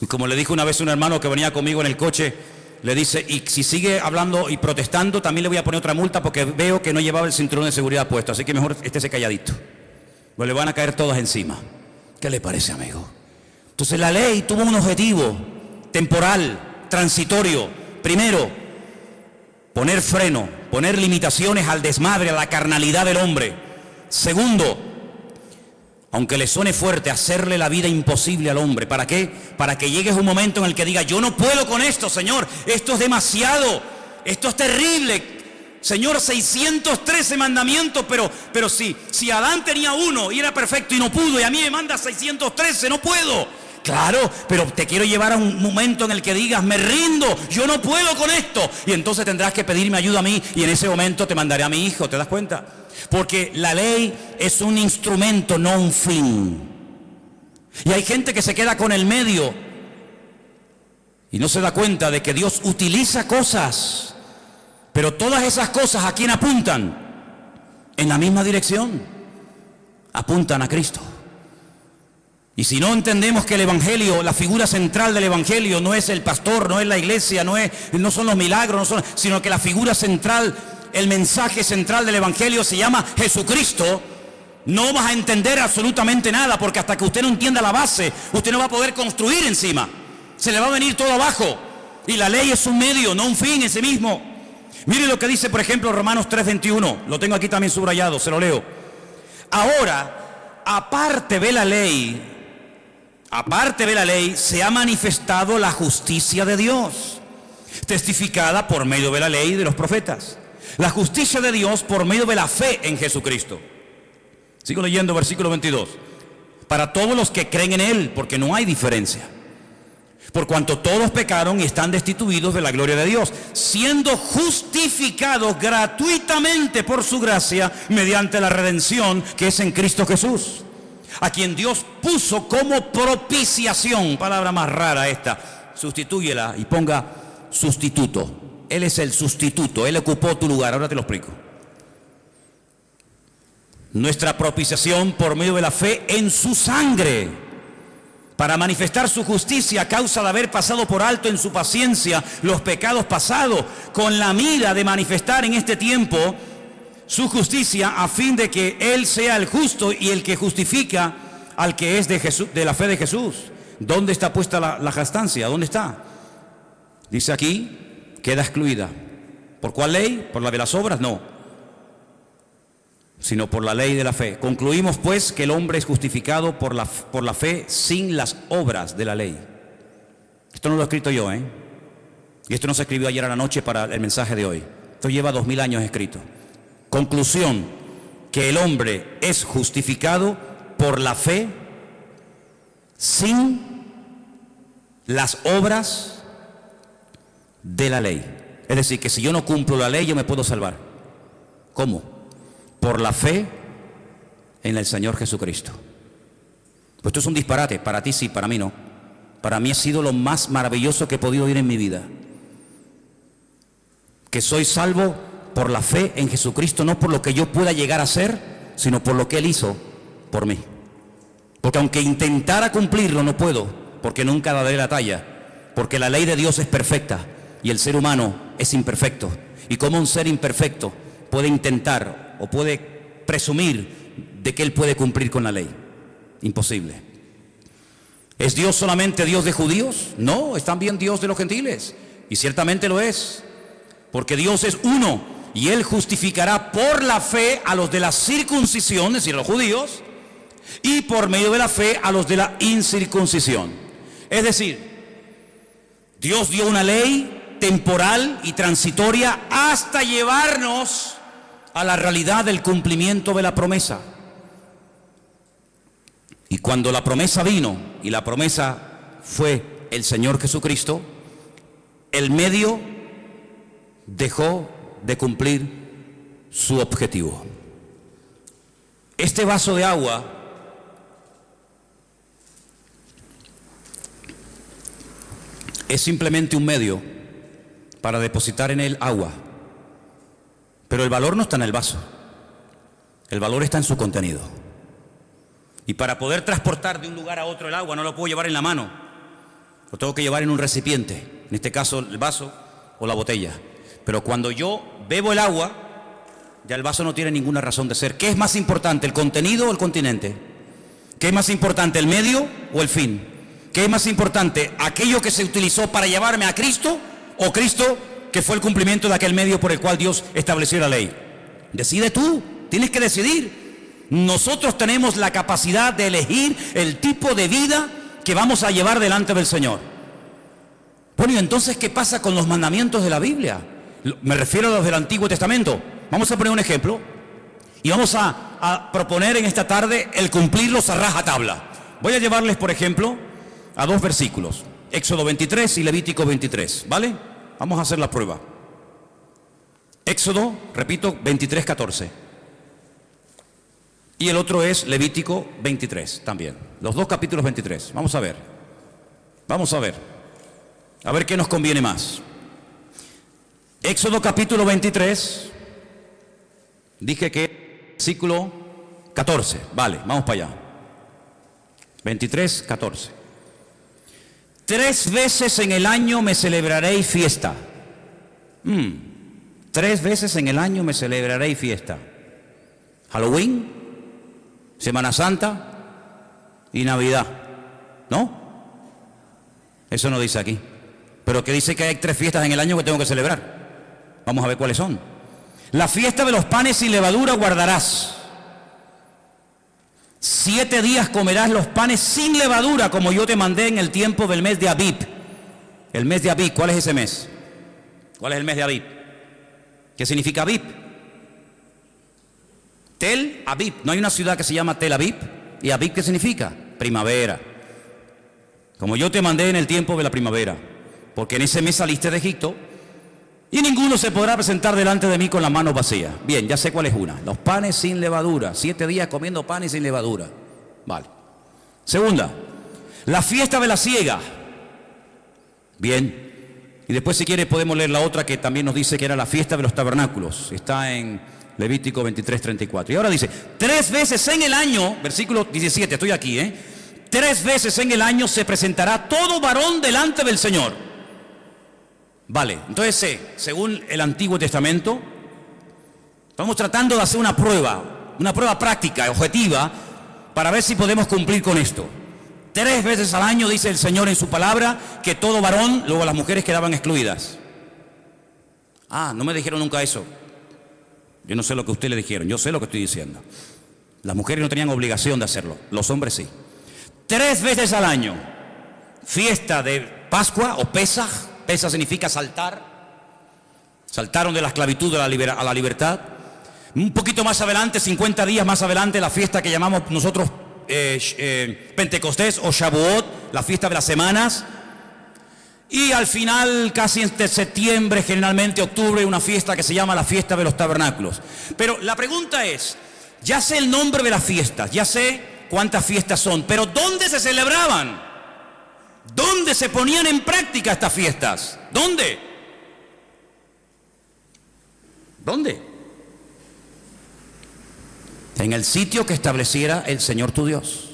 Y como le dijo una vez un hermano que venía conmigo en el coche, le dice, y si sigue hablando y protestando, también le voy a poner otra multa porque veo que no llevaba el cinturón de seguridad puesto, así que mejor estése calladito. Pues le van a caer todas encima. ¿Qué le parece, amigo? Entonces la ley tuvo un objetivo temporal, transitorio. Primero, poner freno, poner limitaciones al desmadre, a la carnalidad del hombre. Segundo, aunque le suene fuerte, hacerle la vida imposible al hombre. ¿Para qué? Para que llegue un momento en el que diga, yo no puedo con esto, Señor, esto es demasiado, esto es terrible. Señor, 613 mandamientos, pero si Adán tenía uno y era perfecto y no pudo, y a mí me manda 613, no puedo. Claro, pero te quiero llevar a un momento en el que digas, me rindo, yo no puedo con esto. Y entonces tendrás que pedirme ayuda a mí y en ese momento te mandaré a mi hijo, ¿te das cuenta? Porque la ley es un instrumento, no un fin. Y hay gente que se queda con el medio y no se da cuenta de que Dios utiliza cosas, pero todas esas cosas, ¿a quién apuntan? En la misma dirección, apuntan a Cristo. Y si no entendemos que el Evangelio, la figura central del Evangelio no es el pastor, no es la iglesia, no son los milagros, sino que la figura central, el mensaje central del Evangelio se llama Jesucristo, no vas a entender absolutamente nada, porque hasta que usted no entienda la base, usted no va a poder construir encima. Se le va a venir todo abajo. Y la ley es un medio, no un fin en sí mismo. Mire lo que dice, por ejemplo, Romanos 3:21. Lo tengo aquí también subrayado, se lo leo. Ahora, aparte de la ley, se ha manifestado la justicia de Dios, testificada por medio de la ley y de los profetas. La justicia de Dios por medio de la fe en Jesucristo. Sigo leyendo versículo 22. Para todos los que creen en Él, porque no hay diferencia. Por cuanto todos pecaron y están destituidos de la gloria de Dios, siendo justificados gratuitamente por su gracia mediante la redención que es en Cristo Jesús, a quien Dios puso como propiciación. Palabra más rara esta, sustitúyela y ponga sustituto. Él es el sustituto, Él ocupó tu lugar. Ahora te lo explico. Nuestra propiciación por medio de la fe en su sangre, para manifestar su justicia a causa de haber pasado por alto en su paciencia los pecados pasados, con la mira de manifestar en este tiempo su justicia, a fin de que Él sea el justo y el que justifica al que es de Jesús, de la fe de Jesús. ¿Dónde está puesta la jactancia? ¿Dónde está? Dice aquí, queda excluida. ¿Por cuál ley? ¿Por la de las obras? No, sino por la ley de la fe. Concluimos pues que el hombre es justificado por la fe sin las obras de la ley. Esto no lo he escrito yo, y esto no se escribió ayer a la noche para el mensaje de hoy. Esto lleva 2000 años escrito. Conclusión, que el hombre es justificado por la fe sin las obras de la ley. Es decir, que si yo no cumplo la ley, yo me puedo salvar. ¿Cómo? Por la fe en el Señor Jesucristo. Pues esto es un disparate, para ti sí, para mí no. Para mí ha sido lo más maravilloso que he podido oír en mi vida. Que soy salvo por la fe en Jesucristo, no por lo que yo pueda llegar a ser, sino por lo que Él hizo por mí. Porque aunque intentara cumplirlo, no puedo, porque nunca daré la talla. Porque la ley de Dios es perfecta y el ser humano es imperfecto. Y como un ser imperfecto puede intentar o puede presumir de que Él puede cumplir con la ley. Imposible. ¿Es Dios solamente Dios de judíos? No, es también Dios de los gentiles. Y ciertamente lo es. Porque Dios es uno y Él justificará por la fe a los de la circuncisión, es decir, a los judíos, y por medio de la fe a los de la incircuncisión. Es decir, Dios dio una ley temporal y transitoria hasta llevarnos a la realidad del cumplimiento de la promesa. Y cuando la promesa vino, y la promesa fue el Señor Jesucristo, el medio dejó de cumplir su objetivo. Este vaso de agua es simplemente un medio para depositar en él agua, pero el valor no está en el vaso, el valor está en su contenido. Y para poder transportar de un lugar a otro el agua no lo puedo llevar en la mano, lo tengo que llevar en un recipiente, en este caso el vaso o la botella. Pero cuando yo bebo el agua, ya el vaso no tiene ninguna razón de ser. ¿Qué es más importante, el contenido o el continente? ¿Qué es más importante, el medio o el fin? ¿Qué es más importante, aquello que se utilizó para llevarme a Cristo o Cristo que fue el cumplimiento de aquel medio por el cual Dios estableció la ley? Decide tú, tienes que decidir. Nosotros tenemos la capacidad de elegir el tipo de vida que vamos a llevar delante del Señor. Bueno, y entonces, ¿qué pasa con los mandamientos de la Biblia? Me refiero a los del Antiguo Testamento. Vamos a poner un ejemplo y vamos a proponer en esta tarde el cumplirlos a rajatabla. Voy a llevarles, por ejemplo, a dos versículos, Éxodo 23 y Levítico 23, ¿vale? Vamos a hacer la prueba. Éxodo, repito, 23, 14. Y el otro es Levítico 23 también. Los dos capítulos 23. Vamos a ver. Vamos a ver. A ver qué nos conviene más. Éxodo capítulo 23. Dije que versículo 14. Vale, vamos para allá. 23, 14. 3 veces en el año me celebraréis fiesta. 3 veces en el año me celebraréis fiesta. Halloween, Semana Santa y Navidad. ¿No? Eso no dice aquí. Pero que dice que hay 3 fiestas en el año que tengo que celebrar. Vamos a ver cuáles son. La fiesta de los panes sin levadura guardarás. 7 días comerás los panes sin levadura, como yo te mandé en el tiempo del mes de Abib. El mes de Abib, ¿cuál es ese mes? ¿Cuál es el mes de Abib? ¿Qué significa Abib? Tel Aviv. No hay una ciudad que se llama Tel Aviv. ¿Y Aviv qué significa? Primavera. Como yo te mandé en el tiempo de la primavera. Porque en ese mes saliste de Egipto y ninguno se podrá presentar delante de mí con las manos vacías. Bien, ya sé cuál es una. Los panes sin levadura. 7 días comiendo panes sin levadura. Vale. Segunda, la fiesta de la siega. Bien. Y después, si quieres, podemos leer la otra que también nos dice que era la fiesta de los tabernáculos. Está en Levítico 23, 34. Y ahora dice, 3 veces en el año, versículo 17, estoy aquí, 3 veces en el año se presentará todo varón delante del Señor. Vale, entonces, según el Antiguo Testamento, estamos tratando de hacer una prueba práctica, objetiva, para ver si podemos cumplir con esto. 3 veces al año dice el Señor en su palabra que todo varón, luego las mujeres quedaban excluidas. No me dijeron nunca eso. Yo no sé lo que ustedes le dijeron, yo sé lo que estoy diciendo. Las mujeres no tenían obligación de hacerlo, los hombres sí. 3 veces al año, fiesta de Pascua o Pesaj. Pesaj significa saltar. Saltaron de la esclavitud a la libertad. Un poquito más adelante, 50 días más adelante, la fiesta que llamamos nosotros Pentecostés o Shavuot, la fiesta de las semanas. Y al final, casi entre septiembre, generalmente octubre, una fiesta que se llama la fiesta de los tabernáculos. Pero la pregunta es, ya sé el nombre de las fiestas, ya sé cuántas fiestas son, pero ¿dónde se celebraban? ¿Dónde se ponían en práctica estas fiestas? ¿Dónde? ¿Dónde? En el sitio que estableciera el Señor tu Dios.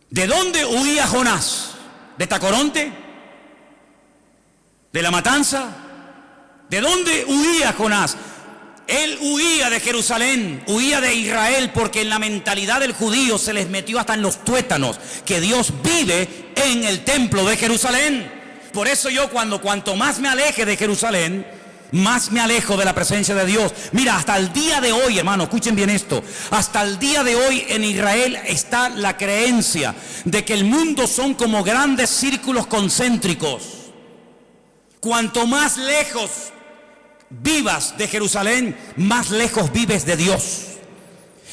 ¿De dónde huía Jonás? ¿De Tacoronte? ¿De la matanza? ¿De dónde huía Jonás? Él huía de Jerusalén, huía de Israel, porque en la mentalidad del judío se les metió hasta en los tuétanos que Dios vive en el templo de Jerusalén. Por eso yo cuanto más me aleje de Jerusalén, más me alejo de la presencia de Dios. Mira, hasta el día de hoy, hermano, escuchen bien esto, hasta el día de hoy en Israel está la creencia de que el mundo son como grandes círculos concéntricos. Cuanto más lejos vivas de Jerusalén, más lejos vives de Dios.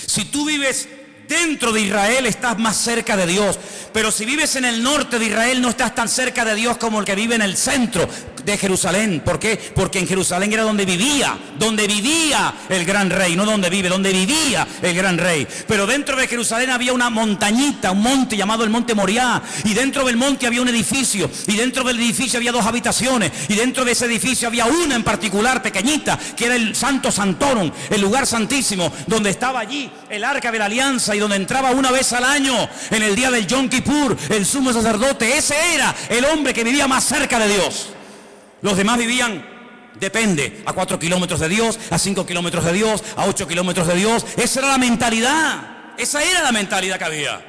Si tú vives dentro de Israel, estás más cerca de Dios. Pero si vives en el norte de Israel, no estás tan cerca de Dios como el que vive en el centro de Jerusalén. ¿Por qué? Porque en Jerusalén era donde vivía el gran rey, no donde vive, donde vivía el gran rey. Pero dentro de Jerusalén había una montañita, un monte llamado el Monte Moriah, y dentro del monte había un edificio, y dentro del edificio había 2 habitaciones, y dentro de ese edificio había una en particular, pequeñita, que era el Santo Santorum, el lugar santísimo, donde estaba allí el Arca de la Alianza, y donde entraba una vez al año, en el día del Yom Kippur, el sumo sacerdote. Ese era el hombre que vivía más cerca de Dios. Los demás vivían, depende, a 4 kilómetros de Dios, a 5 kilómetros de Dios, a 8 kilómetros de Dios. Esa era la mentalidad, que había.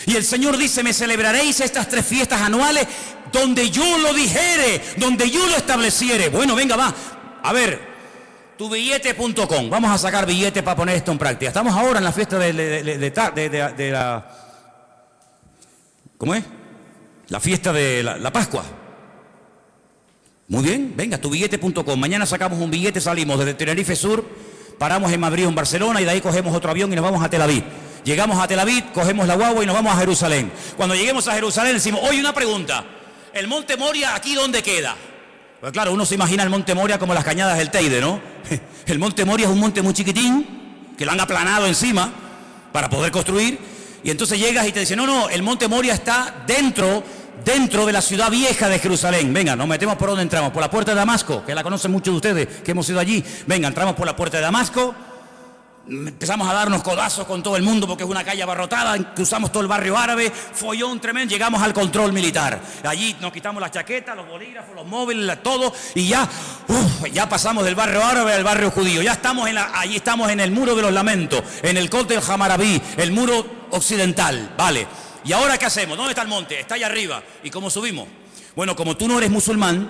Y el Señor dice: me celebraréis estas 3 fiestas anuales donde yo lo dijere, donde yo lo estableciere. Bueno, venga, va, a ver, tubillete.com, vamos a sacar billetes para poner esto en práctica. Estamos ahora en la fiesta de la... ¿Cómo es? La fiesta de la Pascua. Muy bien, venga, tubillete.com. Mañana sacamos un billete, salimos desde Tenerife Sur, paramos en Madrid o en Barcelona, y de ahí cogemos otro avión y nos vamos a Tel Aviv. Llegamos a Tel Aviv, cogemos la guagua y nos vamos a Jerusalén. Cuando lleguemos a Jerusalén decimos: oye, una pregunta, ¿el Monte Moria aquí dónde queda? Pues claro, uno se imagina el Monte Moria como las cañadas del Teide, ¿no? El Monte Moria es un monte muy chiquitín, que lo han aplanado encima para poder construir, y entonces llegas y te dicen: no, el Monte Moria está dentro de la ciudad vieja de Jerusalén. Venga, nos metemos por donde entramos, por la puerta de Damasco, que la conocen muchos de ustedes que hemos ido allí. Venga, entramos por la puerta de Damasco, empezamos a darnos codazos con todo el mundo porque es una calle abarrotada, cruzamos todo el barrio árabe, follón tremendo, llegamos al control militar. Allí nos quitamos las chaquetas, los bolígrafos, los móviles, todo, y ya pasamos del barrio árabe al barrio judío. Ya estamos allí estamos en el muro de los lamentos, en el Col del Hammurabi, el muro occidental, ¿vale? ¿Y ahora qué hacemos? ¿Dónde está el monte? Está allá arriba. ¿Y cómo subimos? Bueno, como tú no eres musulmán,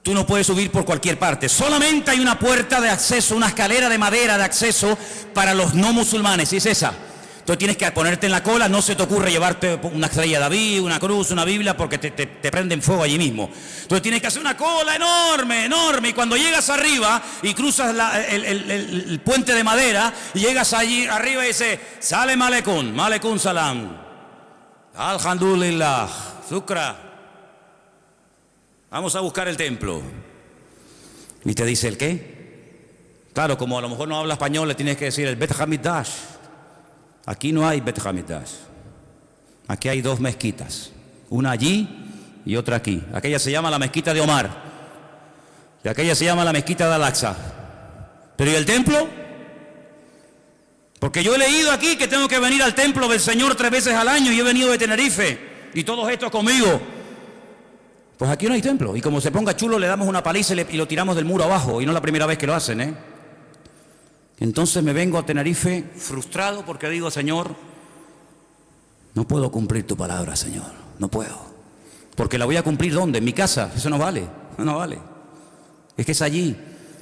tú no puedes subir por cualquier parte. Solamente hay una puerta de acceso, una escalera de madera de acceso para los no musulmanes, y es esa. Entonces tienes que ponerte en la cola, no se te ocurre llevarte una estrella de David, una cruz, una Biblia, porque te prenden fuego allí mismo. Entonces tienes que hacer una cola enorme, y cuando llegas arriba y cruzas el puente de madera, y llegas allí arriba y dices: Salam aleikum salam, alhamdulillah, Shukra, vamos a buscar el templo. Y te dice: ¿el qué? Claro, como a lo mejor no habla español, le tienes que decir el Bet Hamikdash. Aquí no hay Bet Hamikdash. Aquí hay 2 mezquitas, una allí y otra aquí. Aquella se llama la mezquita de Omar, y aquella se llama la mezquita de Al-Aqsa. Pero ¿y el templo? Porque yo he leído aquí que tengo que venir al templo del Señor 3 veces al año, y he venido de Tenerife y todos estos conmigo. Pues aquí no hay templo, y como se ponga chulo le damos una paliza y lo tiramos del muro abajo, y no es la primera vez que lo hacen, ¿eh? Entonces me vengo a Tenerife frustrado porque digo: Señor, no puedo cumplir tu palabra, Señor, no puedo. Porque la voy a cumplir ¿dónde? En mi casa. Eso no vale, no vale. Es que es allí.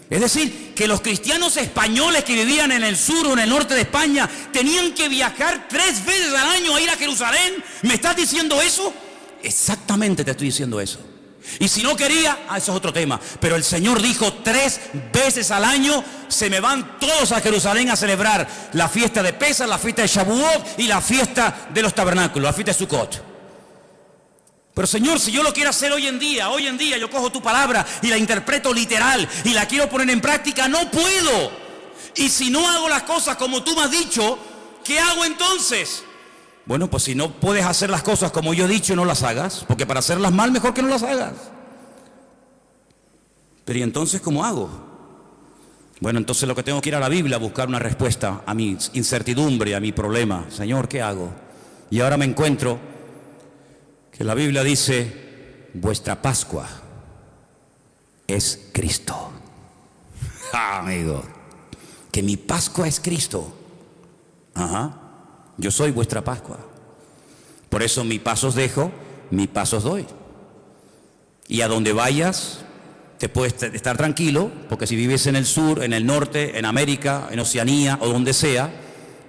Es decir, que los cristianos españoles que vivían en el sur o en el norte de España tenían que viajar 3 veces al año a ir a Jerusalén. ¿Me estás diciendo eso? Exactamente te estoy diciendo eso. Y si no quería, eso es otro tema. Pero el Señor dijo: 3 veces al año se me van todos a Jerusalén a celebrar la fiesta de Pesach, la fiesta de Shavuot y la fiesta de los tabernáculos, la fiesta de Sukkot. Pero Señor, si yo lo quiero hacer hoy en día yo cojo tu palabra y la interpreto literal y la quiero poner en práctica, no puedo. Y si no hago las cosas como tú me has dicho, ¿qué hago entonces? Bueno, pues si no puedes hacer las cosas como yo he dicho, no las hagas, porque para hacerlas mal mejor que no las hagas. Pero ¿y entonces cómo hago? Bueno, entonces lo que tengo que ir a la Biblia a buscar una respuesta a mi incertidumbre, a mi problema. Señor, ¿qué hago? Y ahora me encuentro que la Biblia dice: vuestra Pascua es Cristo. Amigo, que mi Pascua es Cristo. Ajá. Yo soy vuestra Pascua. Por eso mi paz os dejo, mi paz os doy. Y a donde vayas, te puedes estar tranquilo, porque si vives en el sur, en el norte, en América, en Oceanía o donde sea,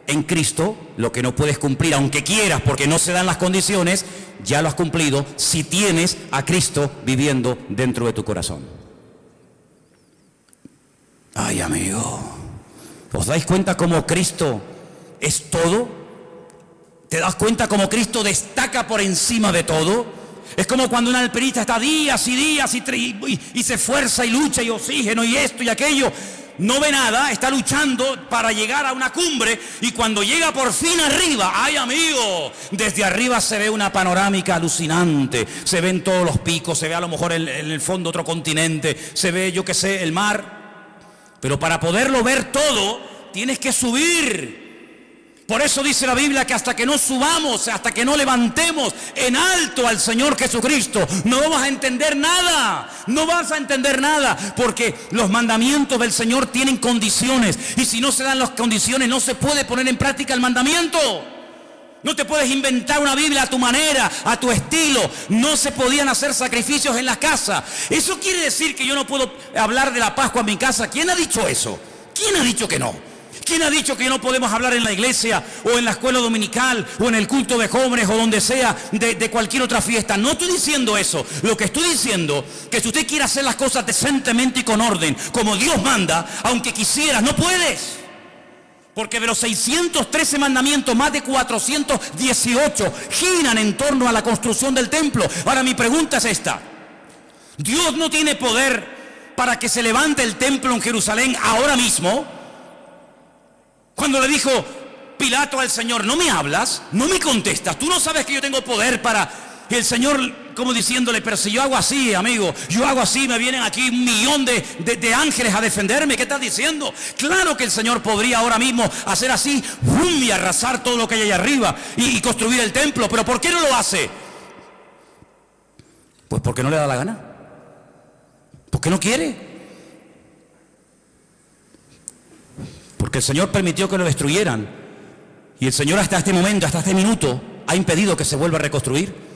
en Cristo Lo que no puedes cumplir, aunque quieras, porque no se dan las condiciones, ya lo has cumplido si tienes a Cristo viviendo dentro de tu corazón. Ay, amigo, ¿os dais cuenta cómo Cristo es todo? ¿Te das cuenta cómo Cristo destaca por encima de todo? Es como cuando un alpinista está días y días y se esfuerza y lucha y oxígeno y esto y aquello. No ve nada, está luchando para llegar a una cumbre, y cuando llega por fin arriba, ¡ay, amigo! Desde arriba se ve una panorámica alucinante, se ven todos los picos, se ve a lo mejor en el fondo otro continente, se ve, yo qué sé, el mar. Pero para poderlo ver todo, tienes que subir. Por eso dice la Biblia que hasta que no subamos, hasta que no levantemos en alto al Señor Jesucristo, no vamos a entender nada. No vas a entender nada, porque los mandamientos del Señor tienen condiciones, y si no se dan las condiciones no se puede poner en práctica el mandamiento. No te puedes inventar una Biblia a tu manera, a tu estilo. No se podían hacer sacrificios en la casa. Eso quiere decir que yo no puedo hablar de la Pascua en mi casa. ¿Quién ha dicho eso? ¿Quién ha dicho que no? ¿Quién ha dicho que no podemos hablar en la iglesia o en la escuela dominical o en el culto de jóvenes o donde sea de cualquier otra fiesta? No estoy diciendo eso. Lo que estoy diciendo que si usted quiere hacer las cosas decentemente y con orden, como Dios manda, aunque quisieras, no puedes. Porque de los 613 mandamientos, más de 418 giran en torno a la construcción del templo. Ahora mi pregunta es esta: ¿Dios no tiene poder para que se levante el templo en Jerusalén ahora mismo? Cuando le dijo Pilato al Señor, ¿no me hablas? ¿No me contestas? ¿Tú no sabes que yo tengo poder para...? Y el Señor como diciéndole, pero si yo hago así, amigo, yo hago así, me vienen aquí 1.000.000 de ángeles a defenderme. ¿Qué estás diciendo? Claro que el Señor podría ahora mismo hacer así, y arrasar todo lo que hay allá arriba y construir el templo. ¿Pero por qué no lo hace? Pues porque no le da la gana. Porque no quiere. Porque el Señor permitió que lo destruyeran, y el Señor hasta este momento, hasta este minuto, ha impedido que se vuelva a reconstruir,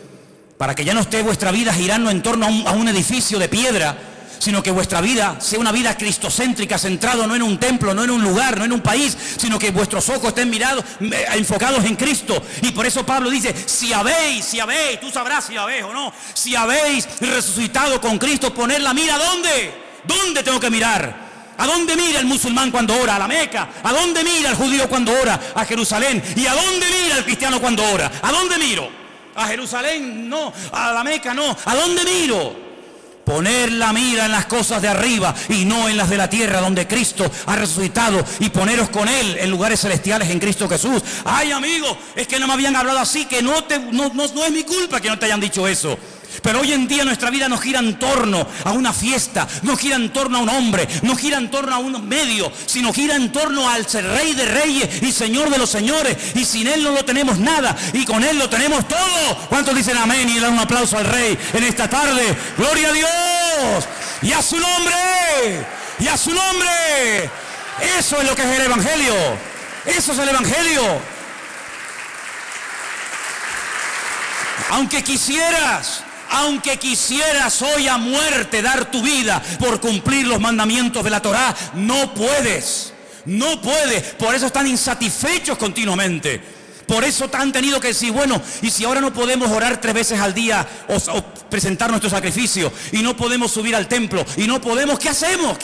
para que ya no esté vuestra vida girando en torno a un edificio de piedra, sino que vuestra vida sea una vida cristocéntrica, centrado no en un templo, no en un lugar, no en un país, sino que vuestros ojos estén enfocados en Cristo. Y por eso Pablo dice, si habéis, tú sabrás si habéis o no, si habéis resucitado con Cristo, poner la mira, ¿dónde tengo que mirar? ¿A dónde mira el musulmán cuando ora? A la Meca. ¿A dónde mira el judío cuando ora? A Jerusalén. ¿Y a dónde mira el cristiano cuando ora? ¿A dónde miro? ¿A Jerusalén? No. ¿A la Meca? No. ¿A dónde miro? Poner la mira en las cosas de arriba y no en las de la tierra, donde Cristo ha resucitado, y poneros con Él en lugares celestiales en Cristo Jesús. Ay, amigo, es que no me habían hablado así, que no es mi culpa que no te hayan dicho eso. Pero hoy en día nuestra vida no gira en torno a una fiesta, no gira en torno a un hombre, no gira en torno a un medio, sino gira en torno al Rey de Reyes y Señor de los Señores. Y sin Él no lo tenemos nada, y con Él lo tenemos todo. ¿Cuántos dicen amén y le dan un aplauso al Rey en esta tarde? ¡Gloria a Dios! ¡Y a su nombre! ¡Y a su nombre! Eso es lo que es el Evangelio. Eso es el Evangelio. Aunque quisieras hoy a muerte dar tu vida por cumplir los mandamientos de la Torá, no puedes. Por eso están insatisfechos continuamente. Por eso han tenido que decir, bueno, y si ahora no podemos orar 3 veces al día o presentar nuestro sacrificio, y no podemos subir al templo, y no podemos, ¿qué hacemos?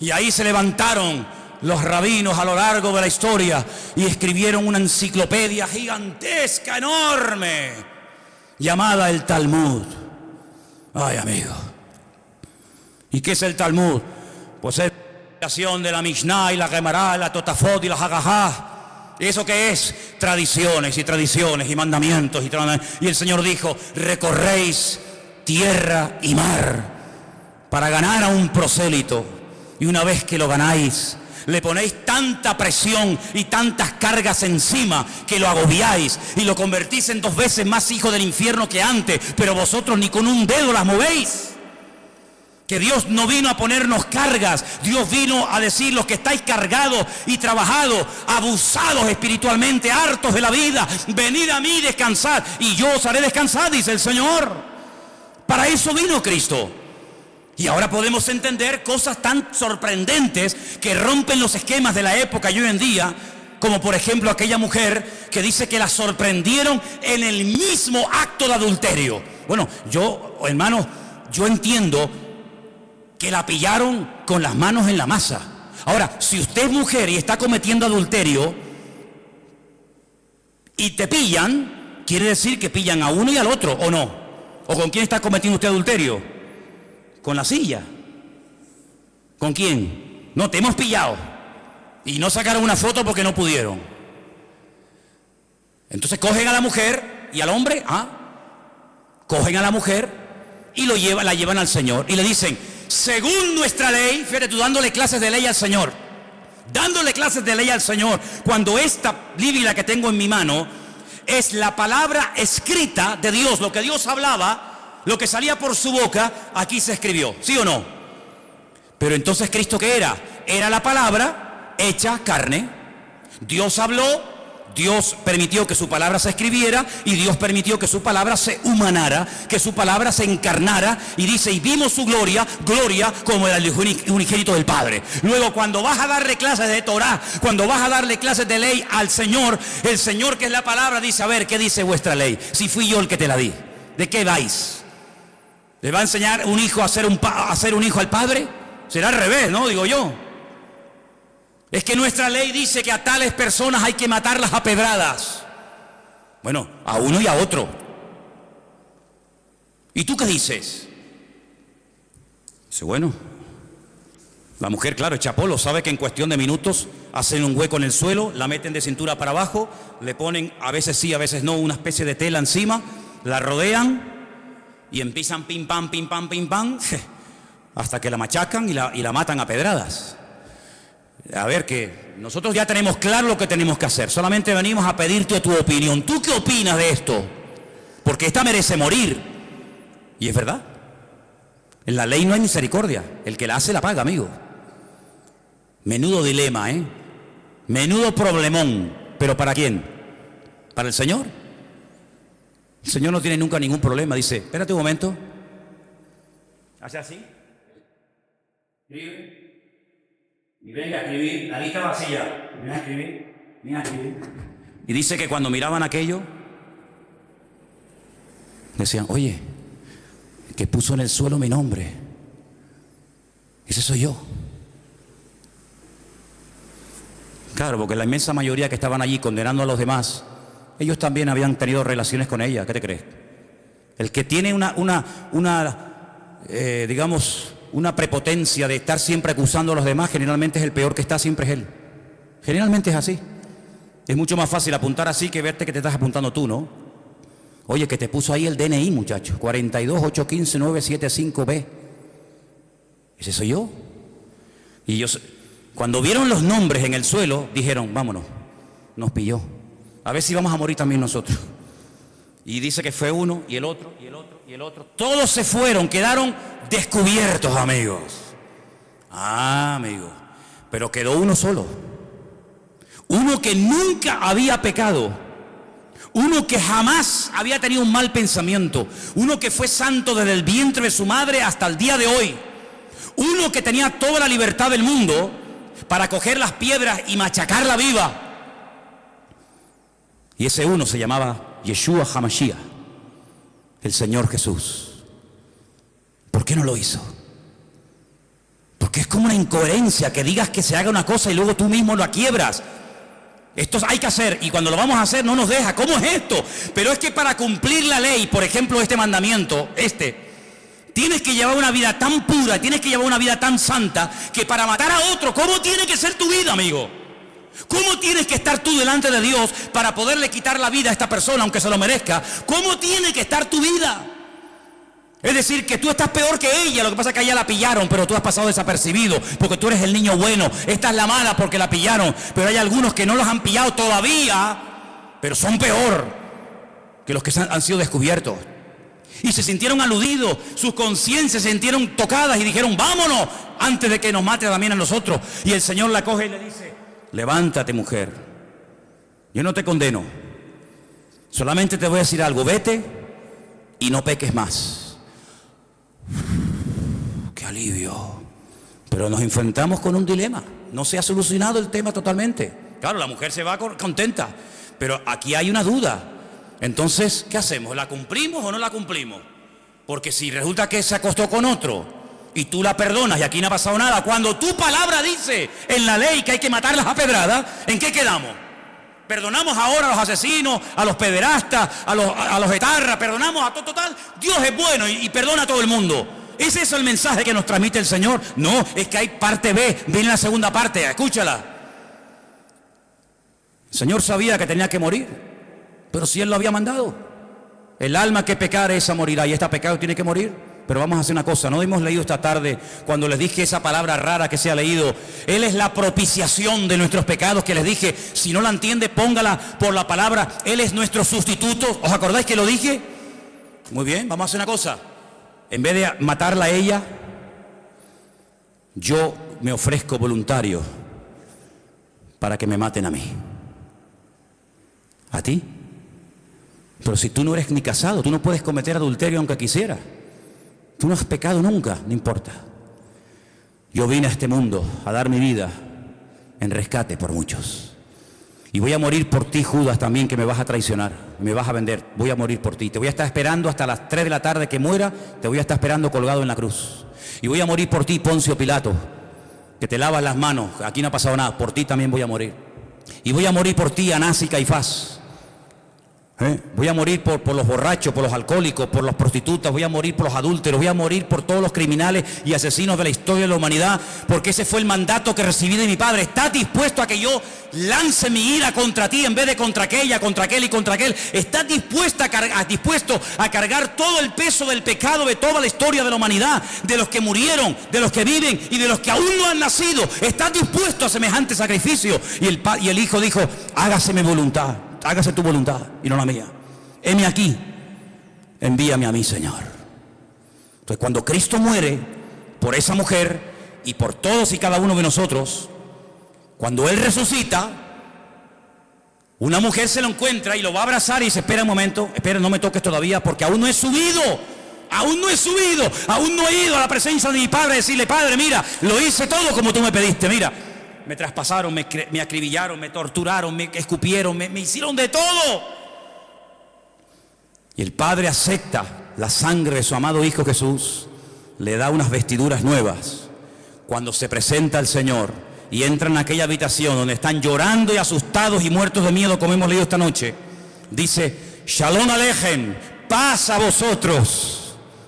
Y ahí se levantaron los rabinos a lo largo de la historia y escribieron una enciclopedia gigantesca, enorme, llamada el Talmud. Ay, amigo. ¿Y qué es el Talmud? Pues es la creación de la Mishnah y la Gemara, la Totafot y la Hagahá. ¿Y eso qué es? Tradiciones y mandamientos. Y el Señor dijo, recorréis tierra y mar para ganar a un prosélito. Y una vez que lo ganáis, le ponéis tanta presión y tantas cargas encima que lo agobiáis y lo convertís en 2 veces más hijo del infierno que antes, pero vosotros ni con un dedo las movéis. Que Dios no vino a ponernos cargas, Dios vino a decir, los que estáis cargados y trabajados, abusados espiritualmente, hartos de la vida, venid a mí y descansad, y yo os haré descansar, dice el Señor. Para eso vino Cristo. Y ahora podemos entender cosas tan sorprendentes que rompen los esquemas de la época y hoy en día, como por ejemplo aquella mujer que dice que la sorprendieron en el mismo acto de adulterio. Bueno, hermano, yo entiendo que la pillaron con las manos en la masa. Ahora, si usted es mujer y está cometiendo adulterio y te pillan, quiere decir que pillan a uno y al otro, ¿o no? ¿O con quién está cometiendo usted adulterio? Con la silla. ¿Con quién? No, te hemos pillado. Y no sacaron una foto porque no pudieron. Entonces cogen a la mujer y al hombre, cogen a la mujer y la llevan al Señor. Y le dicen, según nuestra ley, fíjate tú dándole clases de ley al Señor. Dándole clases de ley al Señor. Cuando esta Biblia que tengo en mi mano es la palabra escrita de Dios. Lo que Dios hablaba, lo que salía por su boca, aquí se escribió. ¿Sí o no? Pero entonces Cristo, ¿qué era? Era la palabra hecha carne. Dios habló, Dios permitió que su palabra se escribiera y Dios permitió que su palabra se humanara, que su palabra se encarnara, y dice, y vimos su gloria como el unigénito del Padre. Luego, cuando vas a darle clases de Torah, cuando vas a darle clases de ley al Señor, el Señor, que es la palabra, dice, a ver, ¿qué dice vuestra ley? Si fui yo el que te la di, ¿de qué vais? ¿Le va a enseñar un hijo a ser un hijo al Padre? Será al revés, ¿no? Digo yo. Es que nuestra ley dice que a tales personas hay que matarlas a pedradas. Bueno, a uno y a otro. ¿Y tú qué dices? Dice, bueno, la mujer, claro, echa polo, sabe que en cuestión de minutos hacen un hueco en el suelo, la meten de cintura para abajo, le ponen, a veces sí, a veces no, una especie de tela encima, la rodean y empiezan pim pam, hasta que la machacan y la matan a pedradas. A ver, que nosotros ya tenemos claro lo que tenemos que hacer. Solamente venimos a pedirte tu opinión. ¿Tú qué opinas de esto? Porque esta merece morir. Y es verdad. En la ley no hay misericordia. El que la hace la paga, amigo. Menudo dilema, ¿eh? Menudo problemón. ¿Pero para quién? ¿Para el Señor? El Señor no tiene nunca ningún problema. Dice, espérate un momento. Hace así. Escribe. Y venga a escribir, la lista vacía. Ven a escribir. Y dice que cuando miraban aquello, decían, oye, que puso en el suelo mi nombre. Ese soy yo. Claro, porque la inmensa mayoría que estaban allí condenando a los demás, ellos también habían tenido relaciones con ella. ¿Qué te crees? El que tiene digamos, una prepotencia de estar siempre acusando a los demás, generalmente es el peor que está, siempre es él. Generalmente es así. Es mucho más fácil apuntar así que verte que te estás apuntando tú, ¿no? Oye, que te puso ahí el DNI, muchacho, 42815-975B. Ese soy yo. Y ellos, cuando vieron los nombres en el suelo, dijeron, vámonos, nos pilló. A ver si vamos a morir también nosotros. Y dice que fue uno, y el otro, y el otro, y el otro. Todos se fueron, quedaron descubiertos, amigos. Amigos. Pero quedó uno solo. Uno que nunca había pecado. Uno que jamás había tenido un mal pensamiento. Uno que fue santo desde el vientre de su madre hasta el día de hoy. Uno que tenía toda la libertad del mundo para coger las piedras y machacarla viva. Y ese uno se llamaba Yeshua HaMashiach, el Señor Jesús. ¿Por qué no lo hizo? Porque es como una incoherencia que digas que se haga una cosa y luego tú mismo la quiebras. Esto hay que hacer, y cuando lo vamos a hacer no nos deja. ¿Cómo es esto? Pero es que para cumplir la ley, por ejemplo, este mandamiento, tienes que llevar una vida tan pura, tienes que llevar una vida tan santa, que para matar a otro, ¿cómo tiene que ser tu vida, amigo? ¿Cómo tienes que estar tú delante de Dios para poderle quitar la vida a esta persona, aunque se lo merezca? ¿Cómo tiene que estar tu vida? Es decir, que tú estás peor que ella. Lo que pasa es que a ella la pillaron, pero tú has pasado desapercibido, porque tú eres el niño bueno. Esta es la mala porque la pillaron, pero hay algunos que no los han pillado todavía, pero son peor que los que han sido descubiertos. Y se sintieron aludidos, sus conciencias se sintieron tocadas y dijeron, vámonos, antes de que nos mate también a nosotros. Y el Señor la coge y le dice, levántate, mujer, yo no te condeno, solamente te voy a decir algo, vete y no peques más. ¡Qué alivio! Pero nos enfrentamos con un dilema, no se ha solucionado el tema totalmente. Claro, la mujer se va contenta, pero aquí hay una duda. Entonces, ¿qué hacemos? ¿La cumplimos o no la cumplimos? Porque si resulta que se acostó con otro y tú la perdonas y aquí no ha pasado nada, cuando tu palabra dice en la ley que hay que matarlas a pedradas, ¿en qué quedamos? Perdonamos ahora a los asesinos, a los pederastas, a los etarras, perdonamos a todo total. Dios es bueno y perdona a todo el mundo. ¿Es eso el mensaje que nos transmite el Señor? No, es que hay parte B, viene la segunda parte, escúchala. El Señor sabía que tenía que morir, pero si Él lo había mandado. El alma que pecare, esa morirá, y esta pecado tiene que morir. Pero vamos a hacer una cosa, no hemos leído esta tarde, cuando les dije esa palabra rara que se ha leído, Él es la propiciación de nuestros pecados, que les dije, si no la entiende, póngala por la palabra, Él es nuestro sustituto. ¿Os acordáis que lo dije? Muy bien, vamos a hacer una cosa. En vez de matarla a ella, yo me ofrezco voluntario para que me maten a mí. ¿A ti? Pero si tú no eres ni casado, tú no puedes cometer adulterio aunque quisieras. Tú no has pecado nunca, no importa. Yo vine a este mundo a dar mi vida en rescate por muchos. Y voy a morir por ti, Judas, también, que me vas a traicionar, me vas a vender. Voy a morir por ti. Te voy a estar esperando hasta las 3 de la tarde que muera, te voy a estar esperando colgado en la cruz. Y voy a morir por ti, Poncio Pilato, que te lavas las manos, aquí no ha pasado nada, por ti también voy a morir. Y voy a morir por ti, Anás y Caifás. Voy a morir por los borrachos, por los alcohólicos, por las prostitutas, voy a morir por los adúlteros, voy a morir por todos los criminales y asesinos de la historia de la humanidad, porque ese fue el mandato que recibí de mi Padre. ¿Estás dispuesto a que yo lance mi ira contra ti en vez de contra aquella, contra aquel y contra aquel? ¿Estás dispuesto a cargar todo el peso del pecado de toda la historia de la humanidad, de los que murieron, de los que viven y de los que aún no han nacido? ¿Estás dispuesto a semejante sacrificio? Y el Hijo dijo, hágase mi voluntad. Hágase tu voluntad y no la mía. Heme aquí, envíame a mí, Señor. Entonces, cuando Cristo muere por esa mujer y por todos y cada uno de nosotros, cuando Él resucita, una mujer se lo encuentra y lo va a abrazar y dice, espera un momento, espera, no me toques todavía porque aún no he subido. Aún no he subido, aún no he ido a la presencia de mi Padre a decirle, Padre, mira, lo hice todo como tú me pediste, mira. Me traspasaron, me acribillaron, me torturaron, me escupieron, me hicieron de todo. Y el Padre acepta la sangre de su amado Hijo Jesús, le da unas vestiduras nuevas. Cuando se presenta el Señor y entra en aquella habitación donde están llorando y asustados y muertos de miedo, como hemos leído esta noche, dice, Shalom Alejem, paz a vosotros.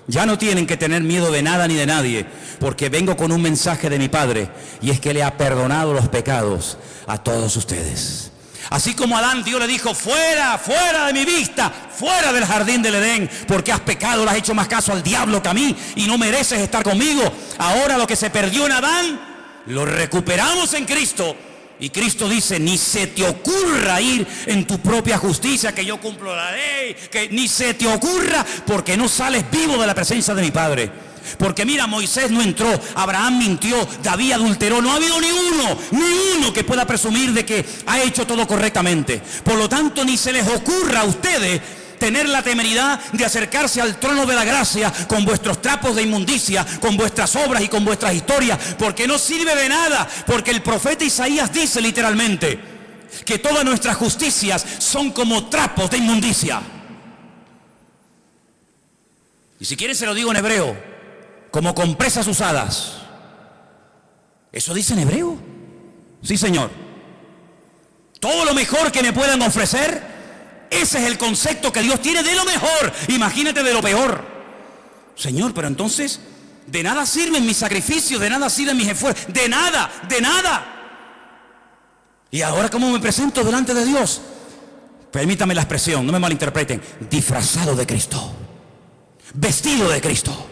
Ya no tienen que tener miedo de nada ni de nadie, porque vengo con un mensaje de mi Padre, y es que le ha perdonado los pecados a todos ustedes. Así como a Adán, Dios le dijo, fuera, fuera de mi vista, fuera del jardín del Edén, porque has pecado, le has hecho más caso al diablo que a mí, y no mereces estar conmigo. Ahora lo que se perdió en Adán, lo recuperamos en Cristo. Y Cristo dice, ni se te ocurra ir en tu propia justicia, que yo cumplo la ley, que ni se te ocurra, porque no sales vivo de la presencia de mi Padre. Porque mira, Moisés no entró, Abraham mintió, David adulteró, no ha habido ni uno que pueda presumir de que ha hecho todo correctamente. Por lo tanto, ni se les ocurra a ustedes tener la temeridad de acercarse al trono de la gracia con vuestros trapos de inmundicia, con vuestras obras y con vuestras historias, porque no sirve de nada, porque el profeta Isaías dice literalmente que todas nuestras justicias son como trapos de inmundicia. Y si quieren se lo digo en hebreo, como compresas usadas. ¿Eso dice en hebreo? Sí, Señor. Todo lo mejor que me puedan ofrecer, ese es el concepto que Dios tiene de lo mejor. Imagínate de lo peor. Señor, pero entonces de nada sirven mis sacrificios, de nada sirven mis esfuerzos, de nada, de nada. Y ahora, ¿cómo me presento delante de Dios? Permítame la expresión, no me malinterpreten. Disfrazado de Cristo, vestido de Cristo,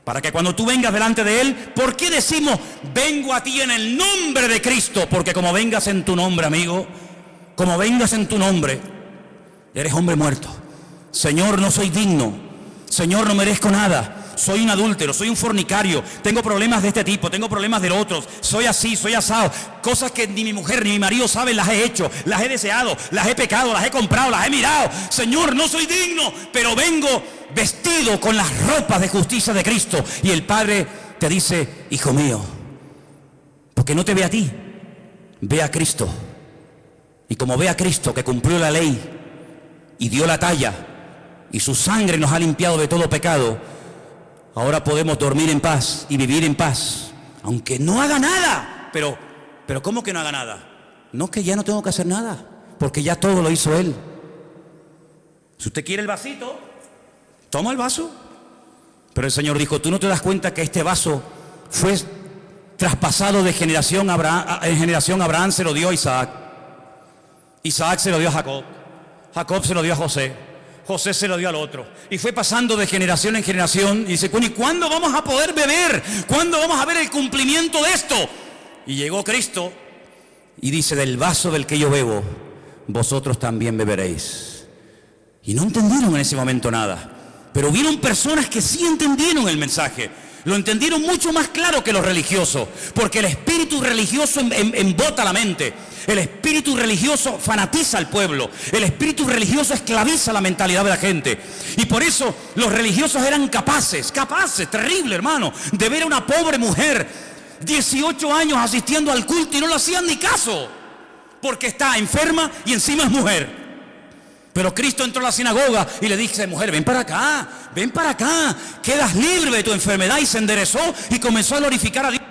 para que cuando tú vengas delante de Él, ¿por qué decimos vengo a ti en el nombre de Cristo? Porque como vengas en tu nombre, amigo, como vengas en tu nombre, eres hombre muerto. Señor, no soy digno. Señor, no merezco nada. Soy un adúltero, soy un fornicario, tengo problemas de este tipo, tengo problemas de otros, soy así, soy asado. Cosas que ni mi mujer ni mi marido saben, las he hecho, las he deseado, las he pecado, las he comprado, las he mirado. Señor, no soy digno, pero vengo vestido con las ropas de justicia de Cristo. Y el Padre te dice, hijo mío, porque no te ve a ti, ve a Cristo como ve a Cristo que cumplió la ley y dio la talla, y su sangre nos ha limpiado de todo pecado, ahora podemos dormir en paz y vivir en paz, aunque no haga nada. Pero ¿cómo que no haga nada? No, que ya no tengo que hacer nada, porque ya todo lo hizo Él. Si usted quiere el vasito, toma el vaso. Pero el Señor dijo, ¿tú no te das cuenta que este vaso fue traspasado de generación en generación? Abraham se lo dio a Isaac, Isaac se lo dio a Jacob, Jacob se lo dio a José, José se lo dio al otro, y fue pasando de generación en generación. Y dice, ¿y cuándo vamos a poder beber? ¿Cuándo vamos a ver el cumplimiento de esto? Y llegó Cristo y dice, del vaso del que yo bebo, vosotros también beberéis. Y no entendieron en ese momento nada, pero hubieron personas que sí entendieron el mensaje. Lo entendieron mucho más claro que los religiosos, porque el espíritu religioso embota la mente. El espíritu religioso fanatiza al pueblo. El espíritu religioso esclaviza la mentalidad de la gente. Y por eso los religiosos eran capaces, terrible hermano, de ver a una pobre mujer, 18 años asistiendo al culto, y no le hacían ni caso, porque está enferma y encima es mujer. Pero Cristo entró a la sinagoga y le dice, mujer, ven para acá, quedas libre de tu enfermedad. Y se enderezó y comenzó a glorificar a Dios.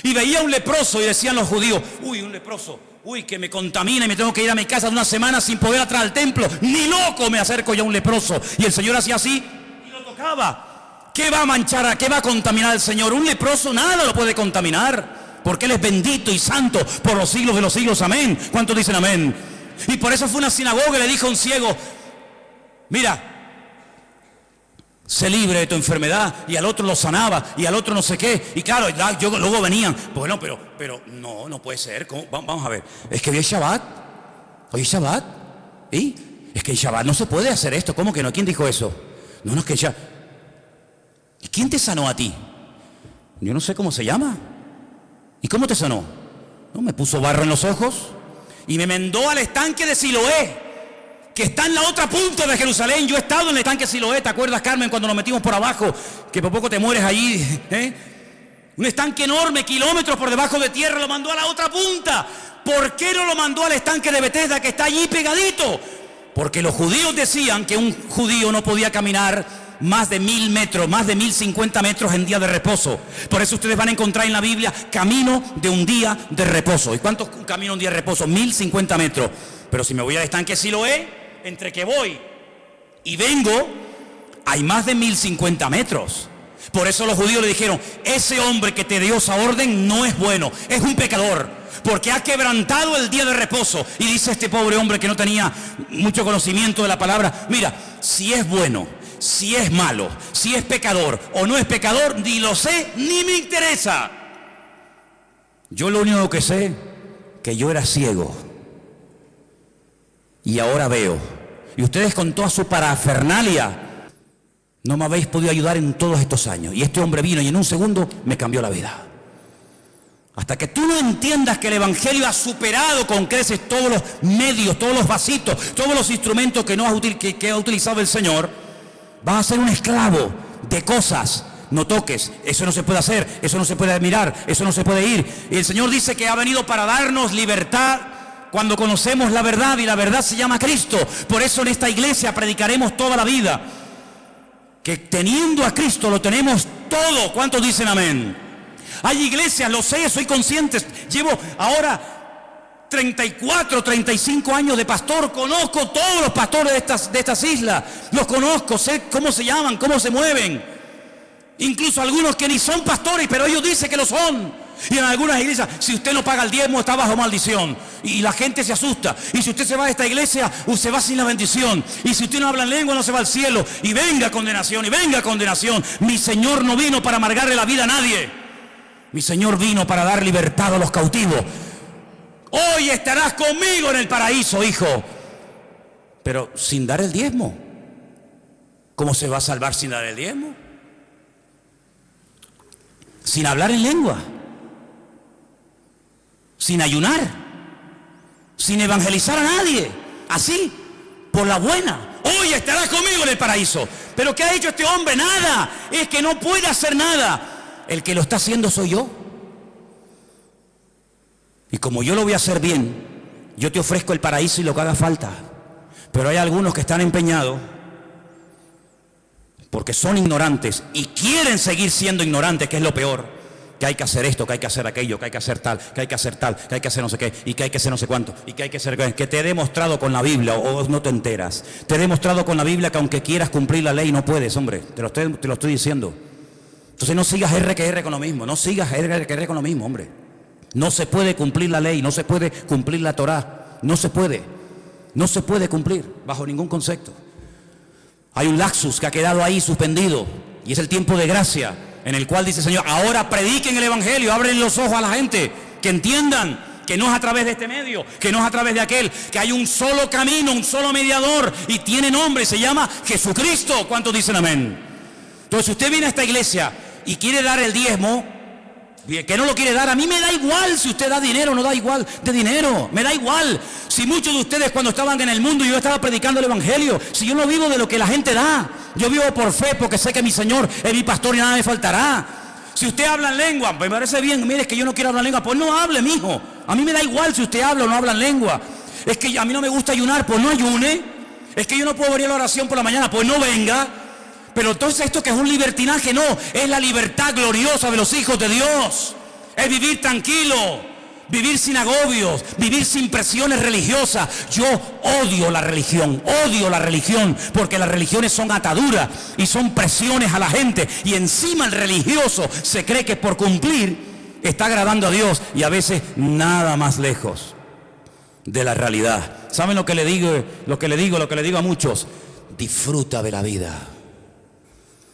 Y veía un leproso y decían los judíos, uy, un leproso, uy, que me contamina y me tengo que ir a mi casa de una semana sin poder entrar al templo. Ni loco me acerco yo a un leproso. Y el Señor hacía así y lo tocaba. ¿Qué va a manchar, qué va a contaminar al Señor? Un leproso nada lo puede contaminar, porque Él es bendito y santo por los siglos de los siglos. Amén. ¿Cuántos dicen amén? Y por eso fue una sinagoga y le dijo a un ciego, mira, sé libre de tu enfermedad. Y al otro lo sanaba, y al otro no sé qué. Y claro, luego venían, bueno, pero no puede ser. Vamos a ver, es que hoy es Shabbat. Hoy es Shabbat. ¿Y? Es que el Shabbat no se puede hacer esto. ¿Cómo que no? ¿Quién dijo eso? No, es que ya. ¿Y quién te sanó a ti? Yo no sé cómo se llama. ¿Y cómo te sanó? No, me puso barro en los ojos y me mandó al estanque de Siloé, que está en la otra punta de Jerusalén. Yo he estado en el estanque de Siloé, ¿te acuerdas, Carmen, cuando nos metimos por abajo? Que por poco te mueres allí, ¿eh? Un estanque enorme, kilómetros por debajo de tierra, lo mandó a la otra punta. ¿Por qué no lo mandó al estanque de Betesda, que está allí pegadito? Porque los judíos decían que un judío no podía caminar más de 1000 metros, más de 1050 metros en día de reposo. Por eso ustedes van a encontrar en la Biblia camino de un día de reposo. ¿Y cuánto camino un día de reposo? 1050 metros. Pero si me voy al estanque Siloé, entre que voy y vengo, hay más de 1050 metros. Por eso los judíos le dijeron, ese hombre que te dio esa orden no es bueno, es un pecador, porque ha quebrantado el día de reposo. Y dice este pobre hombre que no tenía mucho conocimiento de la palabra, mira, si es bueno, si es malo, si es pecador o no es pecador, ni lo sé, ni me interesa. Yo lo único que sé, que yo era ciego y ahora veo. Y ustedes con toda su parafernalia no me habéis podido ayudar en todos estos años. Y este hombre vino y en un segundo me cambió la vida. Hasta que tú no entiendas que el Evangelio ha superado con creces todos los medios, todos los vasitos, todos los instrumentos que ha utilizado el Señor, vas a ser un esclavo de cosas. No toques, eso no se puede hacer, eso no se puede mirar, eso no se puede ir. Y el Señor dice que ha venido para darnos libertad cuando conocemos la verdad, y la verdad se llama Cristo. Por eso en esta iglesia predicaremos toda la vida que teniendo a Cristo lo tenemos todo. ¿Cuántos dicen amén? Hay iglesias, lo sé, soy consciente, llevo ahora 34, 35 años de pastor, conozco todos los pastores de estas islas, los conozco, sé cómo se llaman, cómo se mueven, incluso algunos que ni son pastores, pero ellos dicen que lo son. Y en algunas iglesias, si usted no paga el diezmo, está bajo maldición, y la gente se asusta. Y si usted se va de esta iglesia, usted va sin la bendición. Y si usted no habla en lengua, no se va al cielo. Y venga condenación, y venga condenación. Mi Señor no vino para amargarle la vida a nadie. Mi Señor vino para dar libertad a los cautivos. Hoy estarás conmigo en el paraíso, hijo. Pero sin dar el diezmo. ¿Cómo se va a salvar sin dar el diezmo? Sin hablar en lengua, sin ayunar, sin evangelizar a nadie, así, por la buena. Hoy estarás conmigo en el paraíso. ¿Pero qué ha hecho este hombre? Nada. Es que no puede hacer nada. El que lo está haciendo soy yo. Y como yo lo voy a hacer bien, Yo te ofrezco el paraíso y lo que haga falta. Pero hay algunos que están empeñados, porque son ignorantes y quieren seguir siendo ignorantes, que es lo peor. Que hay que hacer esto, que hay que hacer aquello, que hay que hacer tal, que hay que hacer tal, que hay que hacer no sé qué, y que hay que hacer no sé cuánto, y que hay que hacer que te he demostrado con la Biblia, o no te enteras. Te he demostrado con la Biblia que aunque quieras cumplir la ley no puedes, hombre. Te lo estoy diciendo. Entonces no sigas R que R con lo mismo, no sigas R que R con lo mismo, hombre. No se puede cumplir la ley, no se puede cumplir la Torá, no se puede cumplir bajo ningún concepto. Hay un laxus que ha quedado ahí suspendido, y es el tiempo de gracia, en el cual dice el Señor, ahora prediquen el evangelio, abren los ojos a la gente, que entiendan que no es a través de este medio, que no es a través de aquel, que hay un solo camino, un solo mediador, y tiene nombre, se llama Jesucristo. ¿Cuántos dicen amén? Entonces, si usted viene a esta iglesia y quiere dar el diezmo, que no lo quiere dar, a mí me da igual si usted da dinero o no da igual de dinero, me da igual. Si muchos de ustedes cuando estaban en el mundo yo estaba predicando el evangelio, si yo no vivo de lo que la gente da, yo vivo por fe porque sé que mi Señor es mi pastor y nada me faltará. Si usted habla en lengua, me parece bien, mire, es que yo no quiero hablar en lengua, pues no hable, mijo. A mí me da igual si usted habla o no habla en lengua. Es que a mí no me gusta ayunar, pues no ayune. Es que yo no puedo venir a la oración por la mañana, pues no venga. Pero entonces esto que es un libertinaje, no, es la libertad gloriosa de los hijos de Dios. Es vivir tranquilo, vivir sin agobios, vivir sin presiones religiosas. Yo odio la religión, porque las religiones son ataduras y son presiones a la gente. Y encima el religioso se cree que por cumplir está agradando a Dios, y a veces nada más lejos de la realidad. ¿Saben lo que le digo? Lo que le digo a muchos: disfruta de la vida.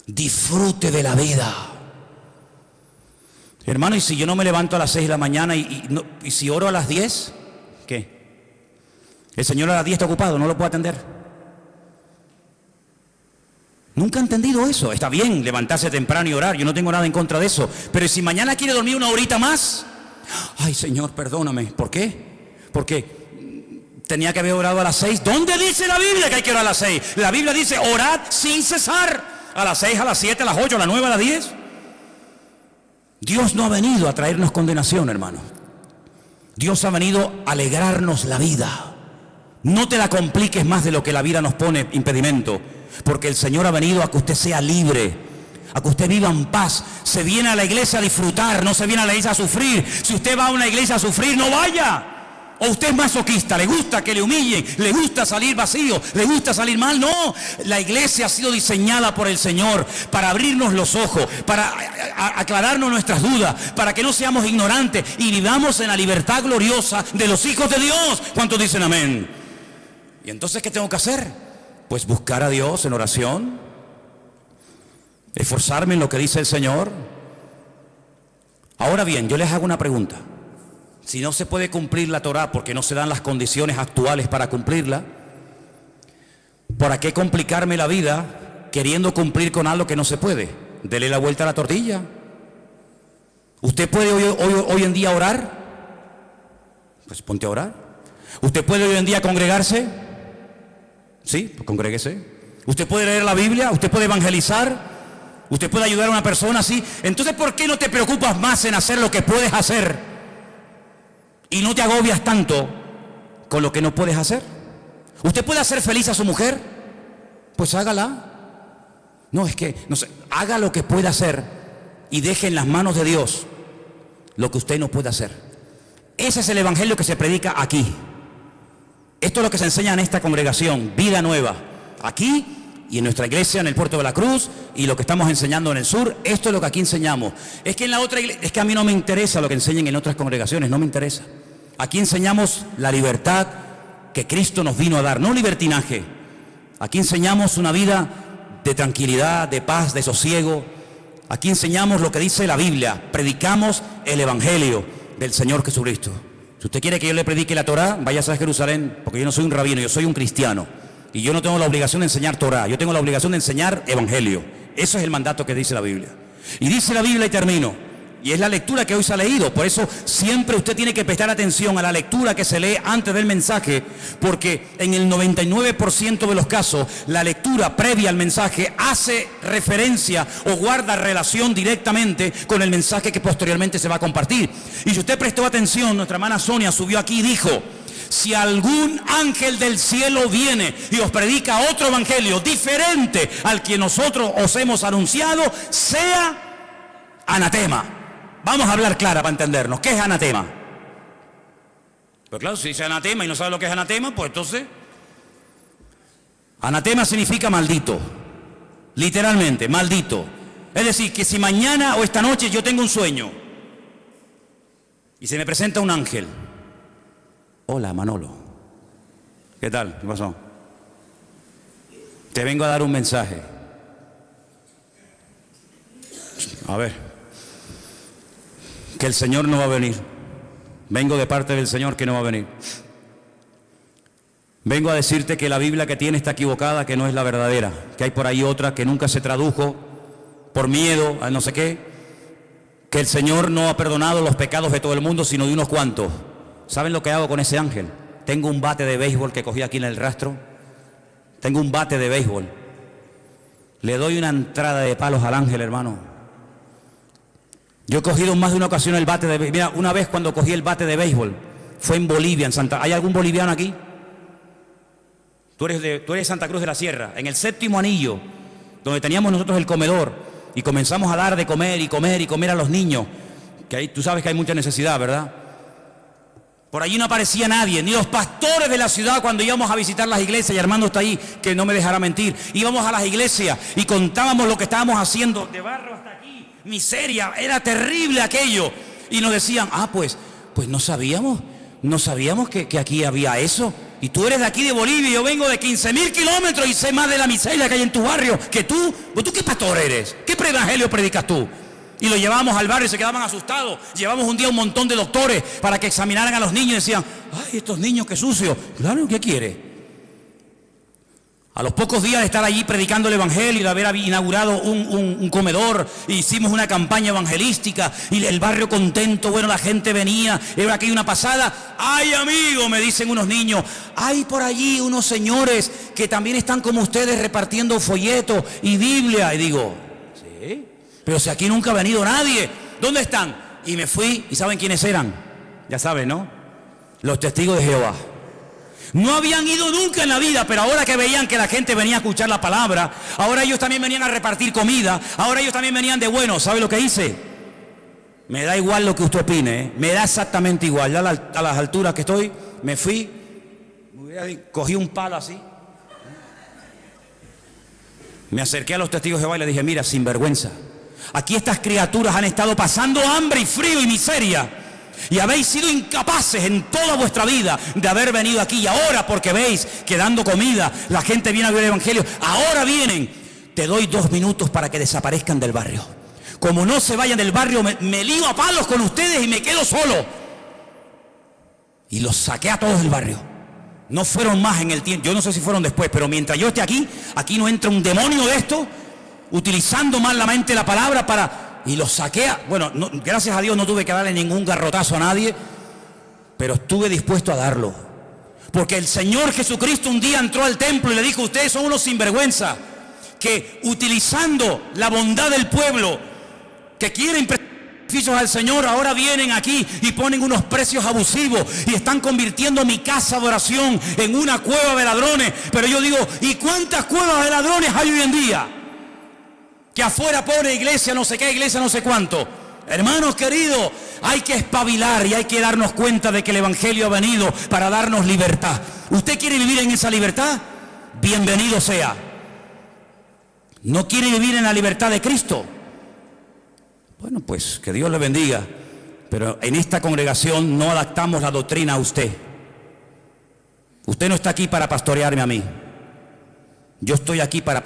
Disfrute de la vida. Hermano, y si yo no me levanto a las 6 de la mañana y si oro a las 10, ¿qué? El Señor a las 10 está ocupado, no lo puedo atender. Nunca he entendido eso. Está bien levantarse temprano y orar, yo no tengo nada en contra de eso. Pero si mañana quiere dormir una horita más, ay Señor, perdóname. ¿Por qué? Porque tenía que haber orado a las 6. ¿Dónde dice la Biblia que hay que orar a las 6? La Biblia dice orad sin cesar. A las 6, a las 7, a las 8, a las 9, a las 10. Dios no ha venido a traernos condenación, hermano. Dios ha venido a alegrarnos la vida. No te la compliques más de lo que la vida nos pone impedimento, porque el Señor ha venido a que usted sea libre, a que usted viva en paz. Se viene a la iglesia a disfrutar, no se viene a la iglesia a sufrir. Si usted va a una iglesia a sufrir, no vaya. O usted es masoquista, le gusta que le humillen, le gusta salir vacío, le gusta salir mal. No, la iglesia ha sido diseñada por el Señor para abrirnos los ojos, para aclararnos nuestras dudas, para que no seamos ignorantes y vivamos en la libertad gloriosa de los hijos de Dios. ¿Cuántos dicen amén? Y entonces, ¿qué tengo que hacer? Pues buscar a Dios en oración, esforzarme en lo que dice el Señor. Ahora bien, yo les hago una pregunta. Si no se puede cumplir la Torá porque no se dan las condiciones actuales para cumplirla, ¿para qué complicarme la vida queriendo cumplir con algo que no se puede? Dele la vuelta a la tortilla. ¿Usted puede hoy en día orar? Pues ponte a orar. ¿Usted puede hoy en día congregarse? Sí, pues congréguese. ¿Usted puede leer la Biblia? ¿Usted puede evangelizar? ¿Usted puede ayudar a una persona así? Entonces, ¿por qué no te preocupas más en hacer lo que puedes hacer? Y no te agobias tanto con lo que no puedes hacer. ¿Usted puede hacer feliz a su mujer? Pues hágala. No, es que, no sé, haga lo que pueda hacer y deje en las manos de Dios lo que usted no puede hacer. Ese es el evangelio que se predica aquí. Esto es lo que se enseña en esta congregación, Vida Nueva. Aquí y en nuestra iglesia en el Puerto de la Cruz, y lo que estamos enseñando en el sur, esto es lo que aquí enseñamos. Es que en la otra iglesia, es que a mí no me interesa lo que enseñen en otras congregaciones, no me interesa. Aquí enseñamos la libertad que Cristo nos vino a dar, no libertinaje. Aquí enseñamos una vida de tranquilidad, de paz, de sosiego. Aquí enseñamos lo que dice la Biblia, predicamos el evangelio del Señor Jesucristo. Si usted quiere que yo le predique la Torá, váyase a Jerusalén, porque yo no soy un rabino, yo soy un cristiano. Y yo no tengo la obligación de enseñar Torá, yo tengo la obligación de enseñar evangelio. Eso es el mandato que dice la Biblia. Y dice la Biblia, y termino, y es la lectura que hoy se ha leído. Por eso siempre usted tiene que prestar atención a la lectura que se lee antes del mensaje, porque en el 99% de los casos la lectura previa al mensaje hace referencia o guarda relación directamente con el mensaje que posteriormente se va a compartir. Y si usted prestó atención, nuestra hermana Sonia subió aquí y dijo: si algún ángel del cielo viene y os predica otro evangelio diferente al que nosotros os hemos anunciado, sea anatema. Vamos a hablar clara para entendernos. ¿Qué es anatema? Pues claro, si dice anatema y no sabe lo que es anatema, pues entonces... Anatema significa maldito, literalmente, maldito. Es decir, que si mañana o esta noche yo tengo un sueño y se me presenta un ángel. Hola, Manolo. ¿Qué tal? ¿Qué pasó? Te vengo a dar un mensaje. A ver. Que el Señor no va a venir. Vengo de parte del Señor que no va a venir. Vengo a decirte que la Biblia que tiene está equivocada, que no es la verdadera, que hay por ahí otra que nunca se tradujo por miedo a no sé qué, que el Señor no ha perdonado los pecados de todo el mundo, sino de unos cuantos. ¿Saben lo que hago con ese ángel? Tengo un bate de béisbol que cogí aquí en el rastro. Tengo un bate de béisbol. Le doy una entrada de palos al ángel, hermano. Yo he cogido más de una ocasión el bate de béisbol. Mira, una vez cuando cogí el bate de béisbol, fue en Bolivia, en Santa... ¿Hay algún boliviano aquí? Tú eres de Santa Cruz de la Sierra, en el séptimo anillo, donde teníamos nosotros el comedor, y comenzamos a dar de comer y comer y comer a los niños, que ahí tú sabes que hay mucha necesidad, ¿verdad? Por allí no aparecía nadie, ni los pastores de la ciudad cuando íbamos a visitar las iglesias, y Armando está ahí, que no me dejará mentir. Íbamos a las iglesias y contábamos lo que estábamos haciendo, de barro hasta aquí, miseria, era terrible aquello. Y nos decían, pues no sabíamos que aquí había eso. Y tú eres de aquí de Bolivia y yo vengo de 15.000 kilómetros y sé más de la miseria que hay en tu barrio que tú. Pues tú, ¿qué pastor eres? ¿Qué evangelio predicas tú? Y lo llevábamos al barrio y se quedaban asustados. Llevamos un día un montón de doctores para que examinaran a los niños y decían, ay, estos niños qué sucios. Claro, ¿qué quiere? A los pocos días de estar allí predicando el evangelio y de haber inaugurado un comedor, hicimos una campaña evangelística y el barrio contento, bueno, la gente venía, era aquí una pasada. Ay, amigo, me dicen unos niños, hay por allí unos señores que también están como ustedes repartiendo folletos y Biblia. Y digo, ¿sí? Pero si aquí nunca ha venido nadie, ¿dónde están? Y me fui, ¿y saben quiénes eran? Ya saben, ¿no? Los testigos de Jehová. No habían ido nunca en la vida, pero ahora que veían que la gente venía a escuchar la palabra, ahora ellos también venían a repartir comida, ahora ellos también venían de bueno. ¿Sabe lo que hice? Me da igual lo que usted opine, ¿eh? Me da exactamente igual. Ya a las alturas que estoy, me fui, cogí un palo así, me acerqué a los testigos de Jehová y les dije, mira, sinvergüenza, aquí estas criaturas han estado pasando hambre y frío y miseria, y habéis sido incapaces en toda vuestra vida de haber venido aquí, y ahora porque veis que dando comida la gente viene a ver el evangelio, ahora vienen. Te doy 2 minutos para que desaparezcan del barrio. Como no se vayan del barrio, me lío a palos con ustedes y me quedo solo. Y los saqué a todos del barrio. No fueron más en el tiempo, yo no sé si fueron después, pero mientras yo esté aquí no entra un demonio de esto utilizando malamente la palabra para... Y los saqué, bueno, no, gracias a Dios no tuve que darle ningún garrotazo a nadie, pero estuve dispuesto a darlo. Porque el Señor Jesucristo un día entró al templo y le dijo, ustedes son unos sinvergüenza, que utilizando la bondad del pueblo, que quieren beneficios al Señor, ahora vienen aquí y ponen unos precios abusivos y están convirtiendo mi casa de oración en una cueva de ladrones. Pero yo digo, ¿y cuántas cuevas de ladrones hay hoy en día? Que afuera pone iglesia no sé qué, iglesia no sé cuánto. Hermanos queridos, hay que espabilar y hay que darnos cuenta de que el evangelio ha venido para darnos libertad. ¿Usted quiere vivir en esa libertad? Bienvenido sea. ¿No quiere vivir en la libertad de Cristo? Bueno, pues que Dios le bendiga. Pero en esta congregación no adaptamos la doctrina a usted. Usted no está aquí para pastorearme a mí. Yo estoy aquí para pastorear.